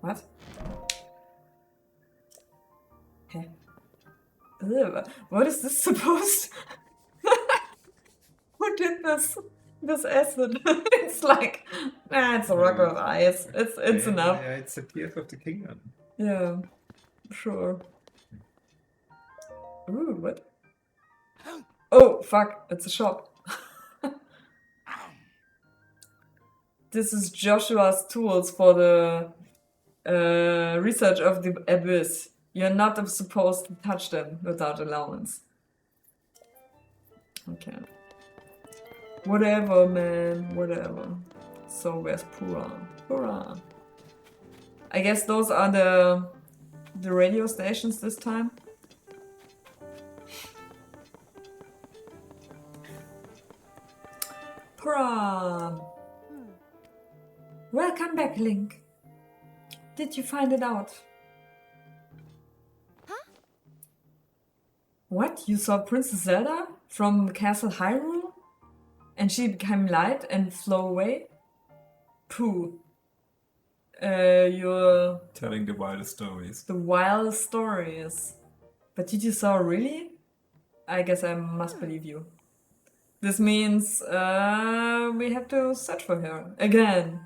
What? Okay. Ugh, what is this supposed? Who did this? This acid. It's like, it's a rock of ice. It's
Yeah,
enough.
Yeah, it's the Tears of the Kingdom.
Yeah, sure. Ooh, what? Oh, fuck, it's a shop. This is Joshua's tools for the research of the abyss. You're not supposed to touch them without allowance. Okay. Whatever, man, whatever. So where's Pura? Pura. I guess those are the radio stations this time. Pura. Welcome back, Link. Did you find it out?
Huh?
What? You saw Princess Zelda from Castle Hyrule? And she became light and flew away? Pooh. You're
Telling the wildest stories.
the wild stories. But did you saw her really? I guess I must believe you. This means we have to search for her again.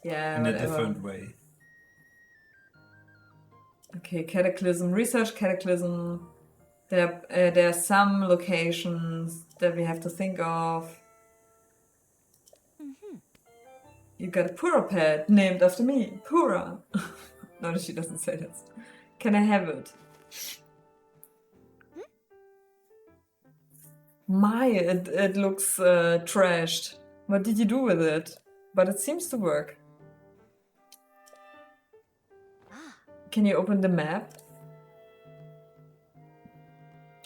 Yeah,
In a
whatever.
different way.
Okay, Cataclysm. Research Cataclysm. There are some locations that we have to think of. You got a Pura pet named after me. Pura. No, she doesn't say this. Can I have it? My, it looks trashed. What did you do with it? But it seems to work. Can you open the map?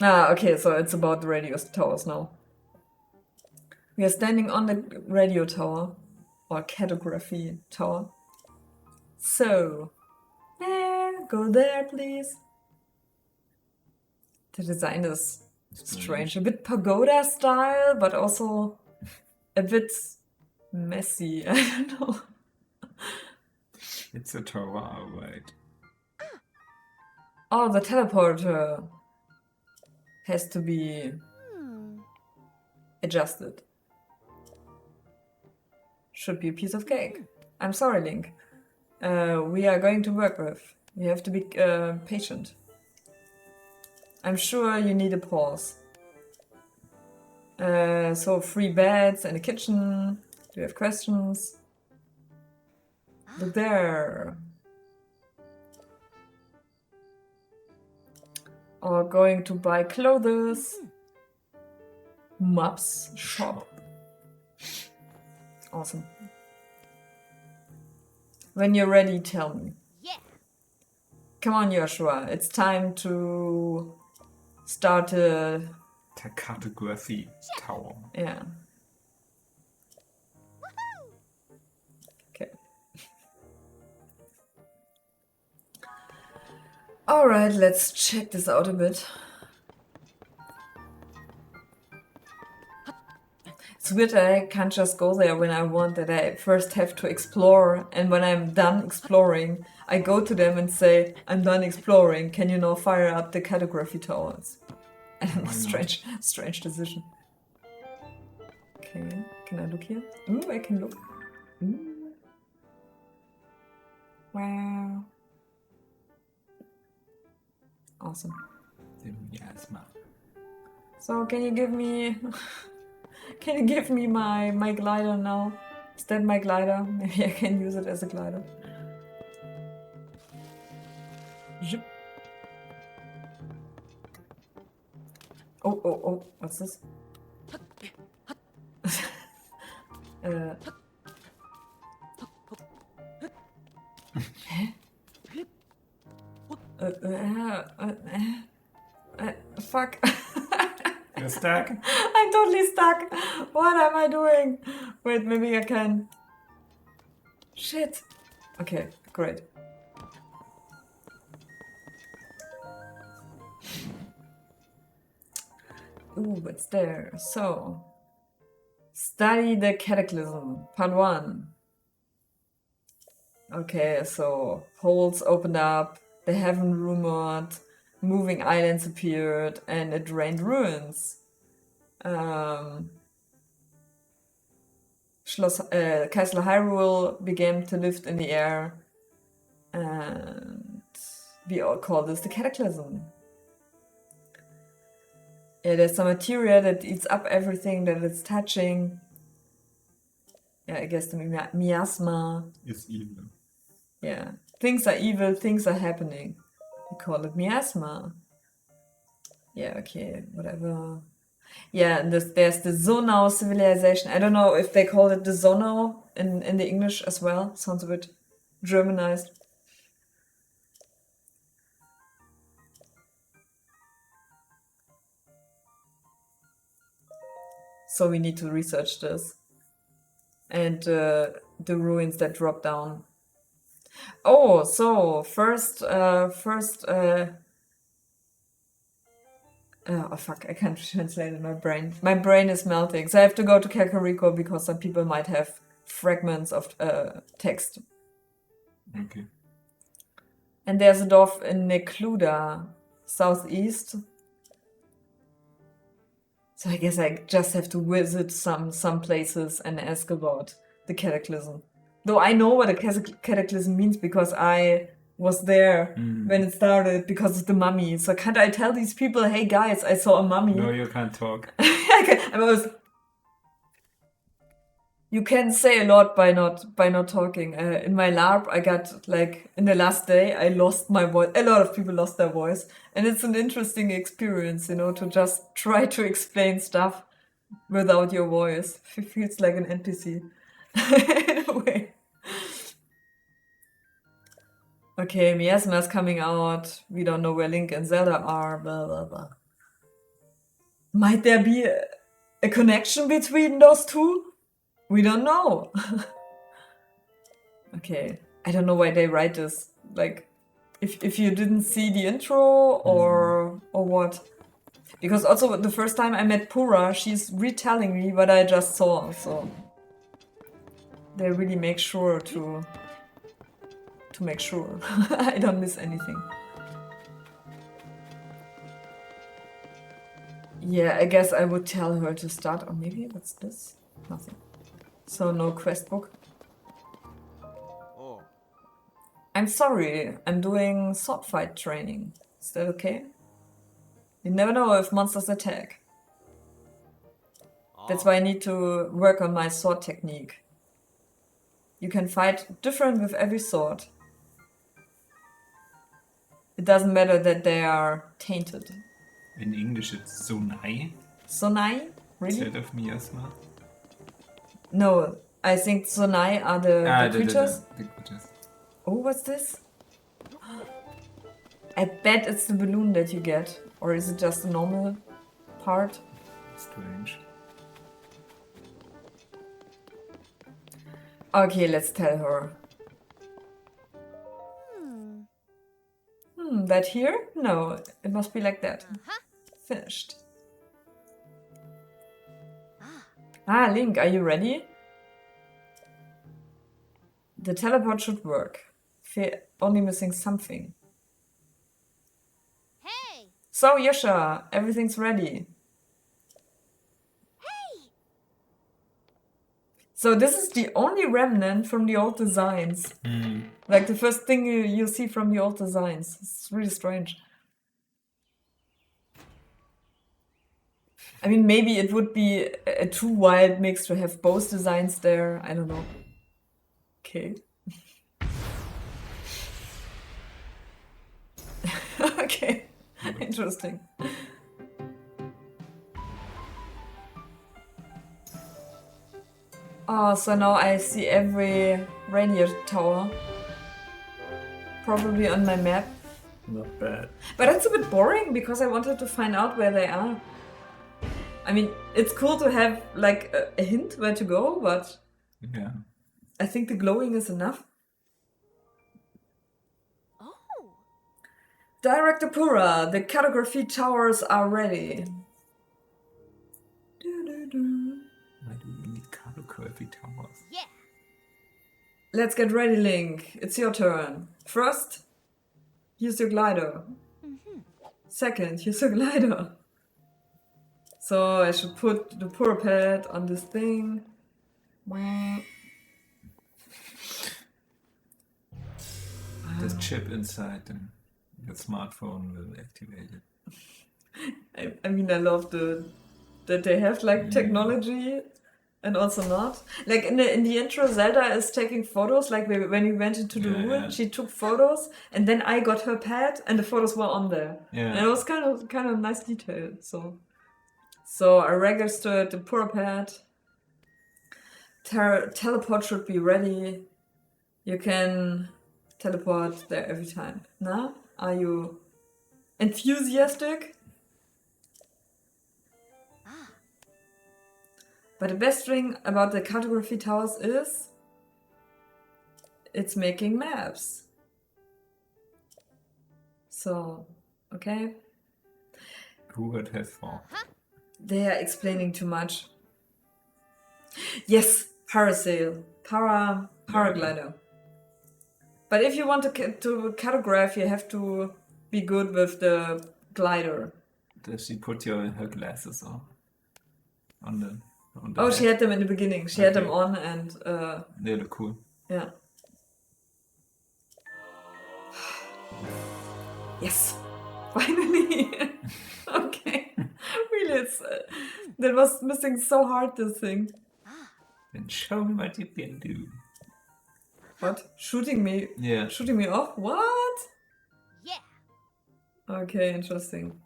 Ah, okay, so it's about the radio towers now. We are standing on the radio tower, or cartography tower. So, go there, please. The design is strange, a bit pagoda style, but also a bit messy. I don't know.
It's a tower, alright.
Oh, the teleporter has to be adjusted. Should be a piece of cake. I'm sorry, Link. We are going to work with. You have to be patient. I'm sure you need a pause. So 3 beds and a kitchen. Do you have questions? Look there. Or going to buy clothes. Maps shop. Awesome. When you're ready, tell me.
Yeah.
Come on, Joshua. It's time to start a...
The cartography tower.
Yeah. Okay. Alright, let's check this out a bit. It's weird that I can't just go there when I want, that I first have to explore, and when I'm done exploring, I go to them and say, I'm done exploring, can you now fire up the cartography towers? I don't know, strange decision. Okay, can I look here? Ooh, I can look. Ooh. Wow. Awesome.
Miasma.
So can you give me... Can you give me my glider now? Is that my glider? Maybe I can use it as a glider. Zip. Oh, what's this? Fuck.
You're stuck?
I'm totally stuck. What am I doing? Wait, maybe I can. Shit. Okay, great. Ooh, what's there? So, study the cataclysm, part 1. Okay, so holes opened up, the heaven rumored, moving islands appeared, and it rained ruins. Castle Hyrule began to lift in the air, and we all call this the cataclysm. Yeah, there's some material that eats up everything that it's touching. Yeah, I guess the miasma.
Is evil.
Yeah, things are evil, things are happening. We call it miasma. Yeah, okay, whatever. Yeah, and there's the Zonao civilization. I don't know if they call it the Zonao in the English as well. Sounds a bit Germanized. So we need to research this. And the ruins that drop down. Oh, so first, oh fuck, I can't translate in my brain. My brain is melting. So I have to go to Kakariko because some people might have fragments of text.
Okay.
And there's a dwarf in Necluda, southeast. So I guess I just have to visit some places and ask about the cataclysm. Though I know what a cataclysm means because I was there when it started because of the mummy. So can't I tell these people, hey guys, I saw a mummy?
No, you can't talk.
You can say a lot by not talking. In my LARP, I got in the last day, I lost my voice. A lot of people lost their voice, and it's an interesting experience, to just try to explain stuff without your voice. It feels like an NPC in a way. Okay, Miasma's coming out. We don't know where Link and Zelda are. Blah blah blah. Might there be a connection between those two? We don't know. Okay, I don't know why they write this. If you didn't see the intro or what. Because also the first time I met Pura, she's retelling me what I just saw. So they really make sure to make sure I don't miss anything. Yeah, I guess I would tell her to start. Or maybe what's this? Nothing. So no quest book.
Oh.
I'm sorry, I'm doing sword fight training. Is that okay? You never know if monsters attack. That's why I need to work on my sword technique. You can fight different with every sword. It doesn't matter that they are tainted.
In English, it's Sonai
Sonai? Really?
instead of miasma.
No, I think Sonai are the creatures.
The creatures.
Oh, what's this? I bet it's the balloon that you get. Or is it just a normal part?
Strange.
Okay, let's tell her. That here? No, it must be like that. Finished. Ah, Link, are you ready? The teleport should work. Only missing something.
Hey!
So, Yasha, everything's ready. So this is the only remnant from the old designs. Like the first thing you see from the old designs. It's really strange. I mean, maybe it would be a too wild mix to have both designs there. I don't know. Okay. Okay. Interesting. Oh, so now I see every reindeer tower. Probably on my map.
Not bad.
But it's a bit boring because I wanted to find out where they are. I mean, it's cool to have like a hint where to go, but
Yeah.
I think the glowing is enough.
Oh!
Director Pura, the calligraphy towers are ready.
Why do we need calligraphy towers?
Yeah!
Let's get ready, Link. It's your turn. First, use your glider. Second, use your glider. So I should put the Pura pad on this thing.
This chip inside the smartphone will activate it.
I mean, I love that they have like technology and also not. Like in the intro, Zelda is taking photos. Like when we went into the ruin,
Yeah.
she took photos, and then I got her pad, and the photos were on there.
Yeah.
And it was kind of nice detail. So I registered the Pura pad. Teleport should be ready. You can teleport there every time. Now, are you enthusiastic? But the best thing about the cartography towers is it's making maps. So, okay.
Who would have thought?
They are explaining too much. Yes, parasail. Paraglider. But if you want to cartograph, you have to be good with the glider.
Does she put her glasses on the
Oh,
head?
she had them in the beginning. She had them
Okay.
on and
They look cool.
yeah. Yes, finally. Okay, really, it's that was missing so hard. This thing.
Then show me what you can do.
What? Shooting me?
Yeah.
Shooting me off? What?
Yeah!
Okay, interesting.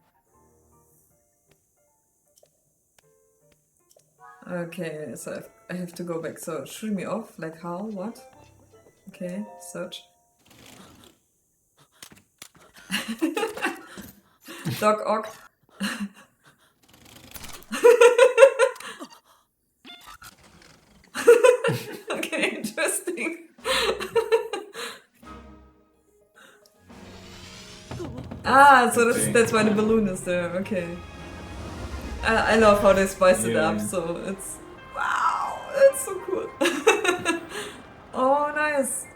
Okay, so I have to go back. So shooting me off? Like how? What? Okay, search. Doc Ock. Okay, interesting. So that's why the balloon is there. Okay. I love how they spice it up.
Yeah.
So it's wow, it's so cool. Oh, nice.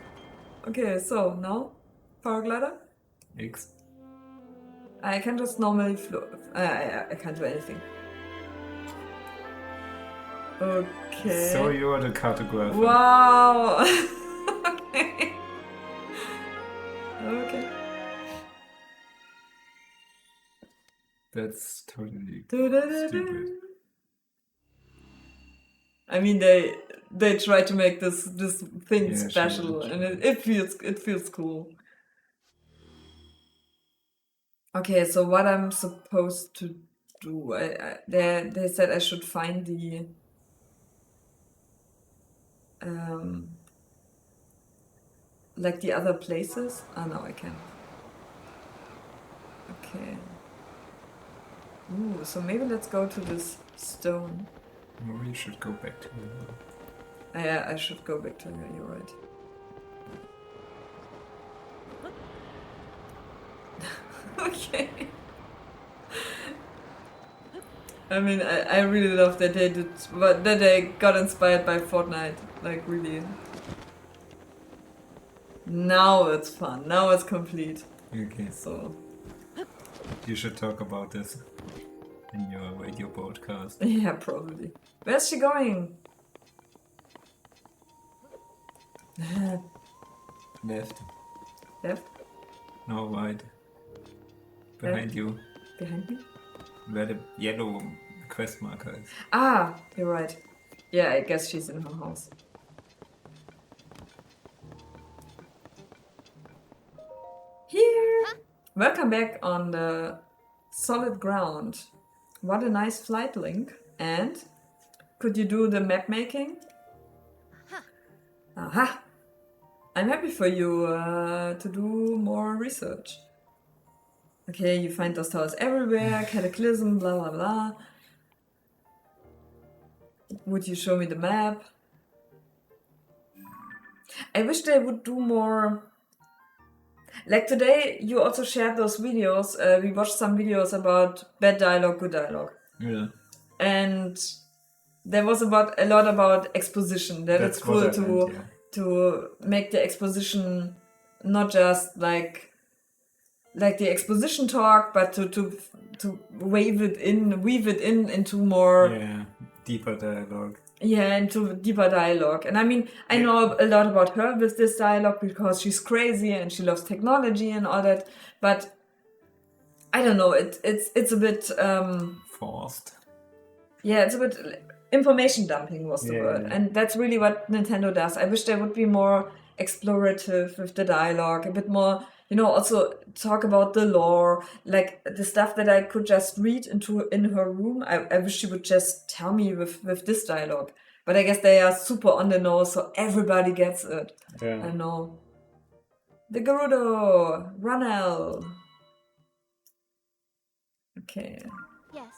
Okay, so now paraglider.
X.
I can just normally float. I can't do anything. Okay.
So you're the cartographer.
Wow. Okay. Okay.
That's totally
Du-du-du-du.
stupid.
I mean, they try to make this thing
Yeah,
special,
sure.
and it feels cool. Okay, so what I'm supposed to do? They said I should find the like the other places. Oh no, I can. Okay. Ooh, so maybe let's go to this stone.
Or you should go back to
Yeah, I should go back to her. You're right. Okay. I mean, I really love that they did, but that they got inspired by Fortnite. Like really. Now it's fun. Now it's complete.
Okay,
So
you should talk about this in your radio broadcast.
yeah, probably. Where's she going?
Left.
Left?
No, right. Behind you.
Behind me?
Where the yellow quest marker is.
Ah, you're right. Yeah, I guess she's in her house. Here! Welcome back on the solid ground. What a nice flight link. And could you do the map making? Aha! I'm happy for you to do more research. Okay, you find those towers everywhere, cataclysm, blah blah blah. Would you show me the map? I wish they would do more. Like today, you also shared those videos. We watched some videos about bad dialogue, good dialogue.
Yeah.
And there was a lot about exposition. That
That's
it's cool
what I meant, yeah.
to make the exposition not just like the exposition talk, but to weave it in into more
Yeah, deeper dialogue.
into deeper dialogue. And I mean, I know a lot about her with this dialogue because she's crazy and she loves technology and all that. But I don't know. It's a bit
Forced.
yeah, it's a bit information dumping was the
Yeah,
word,
yeah.
and that's really what Nintendo does. I wish they would be more explorative with the dialogue, a bit more, also talk about the lore, like the stuff that I could just read in her room. I wish she would just tell me with this dialogue. But I guess they are super on the nose, so everybody gets it.
Yeah.
I know. The Gerudo, Ronel. Okay.
Yes.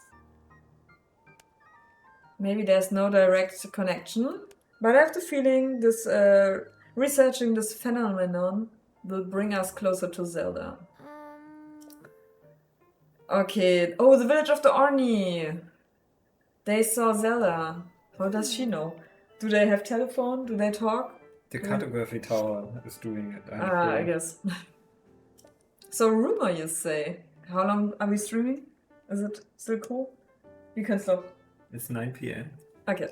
Maybe there's no direct connection, but I have the feeling this researching this phenomenon will bring us closer to Zelda. Okay. Oh, the village of the Orni. They saw Zelda. How does she know? Do they have telephone? Do they talk?
The cartography tower is doing it. I'm
Ah, I
sure.
guess. So rumor, you say? How long are we streaming? Is it still cool? You can stop.
It's 9 p.m.
Okay.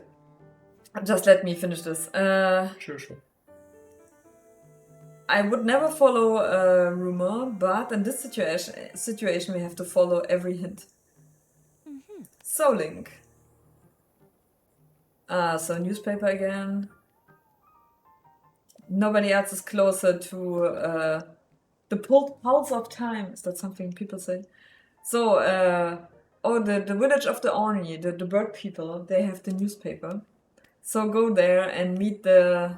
Just let me finish this.
Sure.
I would never follow a rumor, but in this situation we have to follow every hint. So Link. So newspaper again. Nobody else is closer to the pulse of time. Is that something people say? So, the village of the Orni, the bird people, they have the newspaper. So go there and meet the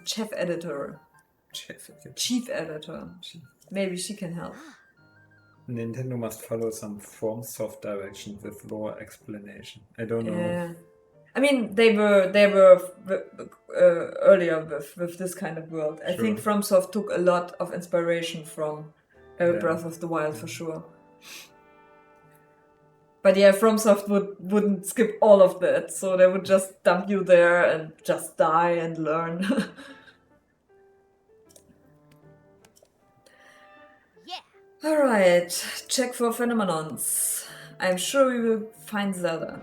chief editor. Chief editor. Maybe she can help.
Nintendo must follow some form soft direction with lore explanation. I don't know.
Yeah. I mean, they were earlier with this kind of world. I
Sure.
think FromSoft took a lot of inspiration from
Yeah.
Breath of the Wild for sure. But yeah, FromSoft wouldn't skip all of that, so they would just dump you there and just die and learn.
Yeah.
Alright, check for phenomenons. I'm sure we will find Zelda.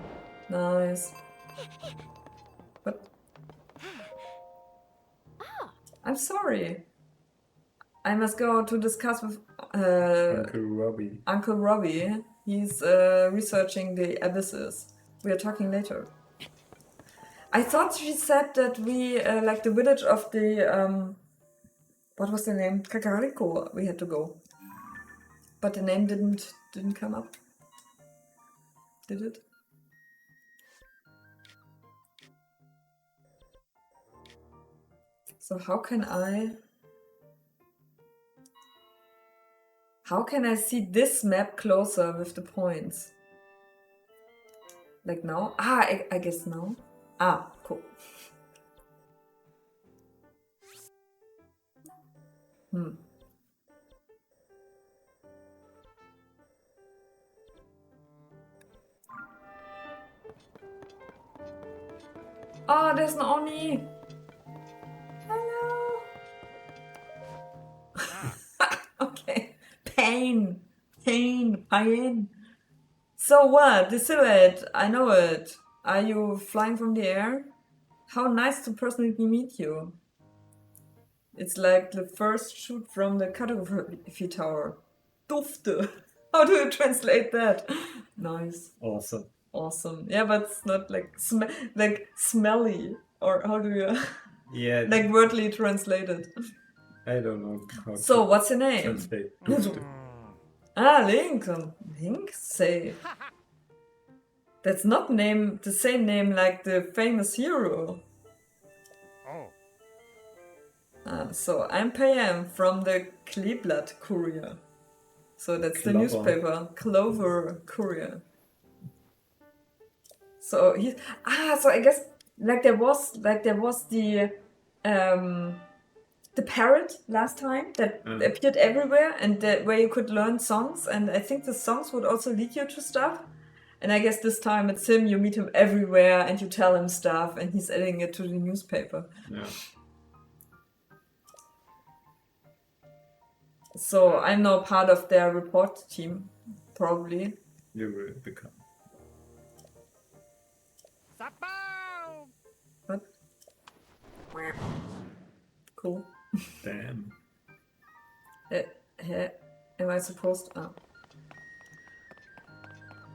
Nice. What? I'm sorry. I must go to discuss with
Uncle Robbie.
Uncle Robbie. He's researching the abysses. We are talking later. I thought she said that we like the village of the what was the name? Kakariko. We had to go, but the name didn't come up. Did it? So how can I see this map closer with the points? Like now? Ah, I guess now. Ah, cool. Oh, there's no Oni. Hello. Okay. Pain. So what? The silhouette. I know it. Are you flying from the air? How nice to personally meet you. It's like the first shoot from the Kadofi Tower. Dufte. How do you translate that? Nice.
Awesome.
Yeah, but it's not like like smelly. Or how do you
Yeah,
like wordly translate it?
I don't know how
So
to
what's your name?
translate. Dufte.
Ah, Link. Link? Say. That's not the same name like the famous hero. So I'm PM from the Kleeblatt Courier. So that's the
Clover.
newspaper, Clover Courier. So so I guess there was the parrot last time that appeared everywhere and where you could learn songs, and I think the songs would also lead you to stuff. And I guess this time it's him, you meet him everywhere and you tell him stuff and he's adding it to the newspaper.
Yeah.
So I'm now part of their report team, probably.
You will become.
What? Cool.
Damn.
Am I supposed to?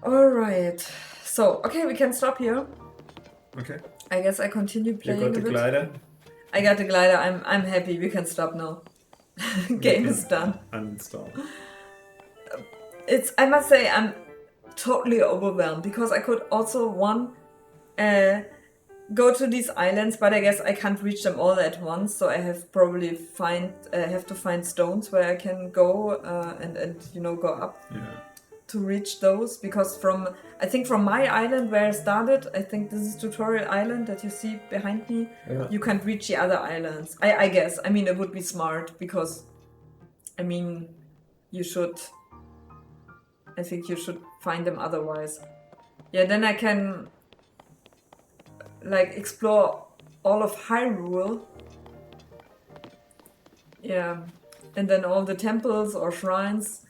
Alright. So, okay, we can stop here.
Okay.
I guess I continue
You
playing
got
a
the
bit.
glider?
I got the glider. I'm happy. We can stop now. Game is done.
Uninstall.
I must say I'm totally overwhelmed because I could also go to these islands, but I guess I can't reach them all at once, so I have to find stones where I can go and go up
Yeah.
to reach those, because I think from my island where I started, I think this is Tutorial Island that you see behind me,
Yeah.
you can't reach the other islands. I guess. I mean, it would be smart because, I mean, I think you should find them otherwise. Yeah, then I can like explore all of Hyrule. Yeah, and then all the temples or shrines.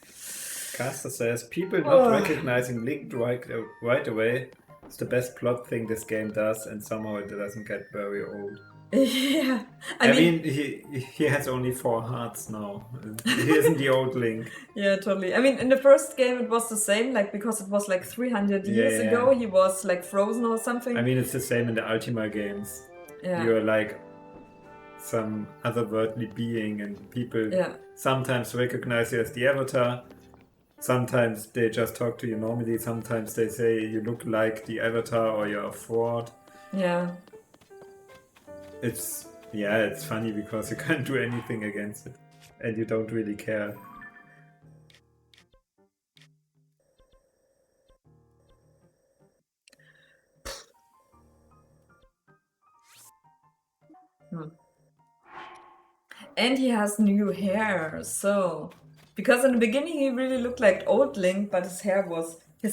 Caster says, people not recognizing Link right away is the best plot thing this game does, and somehow it doesn't get very old.
Yeah,
I mean he has only 4 hearts now. He isn't the old Link.
Yeah, totally. I mean, in the first game it was the same, like because it was like 300 years
Yeah.
ago, he was like frozen or something.
I mean, it's the same in the Ultima games.
Yeah.
You're like some otherworldly being, and people sometimes recognize you as the avatar. Sometimes they just talk to you normally. Sometimes they say you look like the avatar or you're a fraud.
Yeah.
It's funny because you can't do anything against it. And you don't really care.
And he has new hair, so... Because in the beginning he really looked like old Link, but his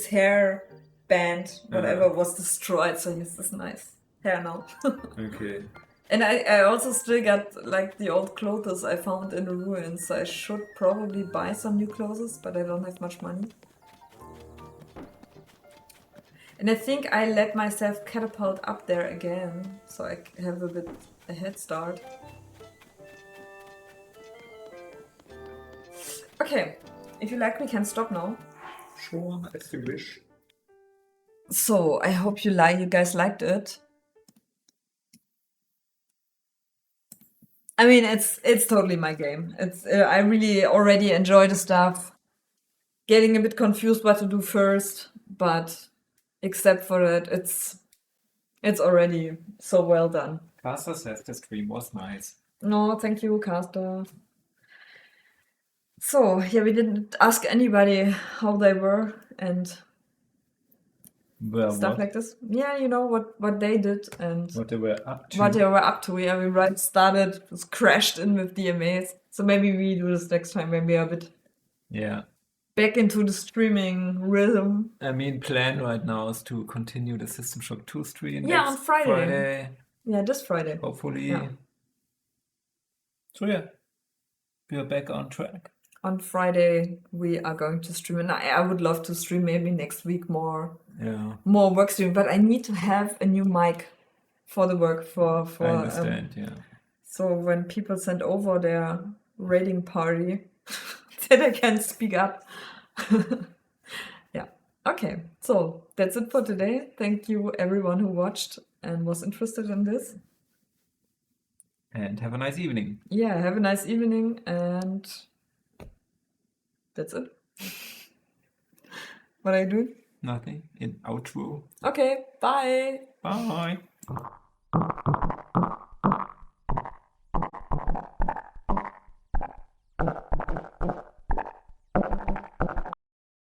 hair band, whatever, was destroyed, so he has this nice hair now.
Okay.
And I also still got like the old clothes I found in the ruins, so I should probably buy some new clothes, but I don't have much money. And I think I let myself catapult up there again, so I have a bit a head start. Okay, if you like, we can stop now.
Sure, as you wish.
So I hope you guys liked it. I mean, it's totally my game. It's I really already enjoy the stuff. Getting a bit confused what to do first, but except for that, it's already so well done.
Caster says the stream was nice.
No, thank you, Caster. So yeah, we didn't ask anybody how they were and
Well,
stuff
what?
like this. Yeah, you know what they did and
What they were up to.
what they were up to. Yeah, we right started, just crashed in with DMAs. So maybe we do this next time when we are a bit
Yeah.
back into the streaming rhythm.
I mean, plan right now is to continue the System Shock 2 stream
Yeah,
next
on Friday. Yeah, this Friday.
hopefully.
Yeah.
So yeah, we are back on track.
On Friday we are going to stream, and I would love to stream maybe next week more
Yeah,
work stream, but I need to have a new mic for the work for
I understand. Yeah.
so when people send over their raiding party that I can speak up. Yeah. Okay. So that's it for today. Thank you everyone who watched and was interested in this.
And have a nice evening.
Yeah, have a nice evening and that's it. What are you doing?
Nothing. In outro.
Okay, bye.
Bye.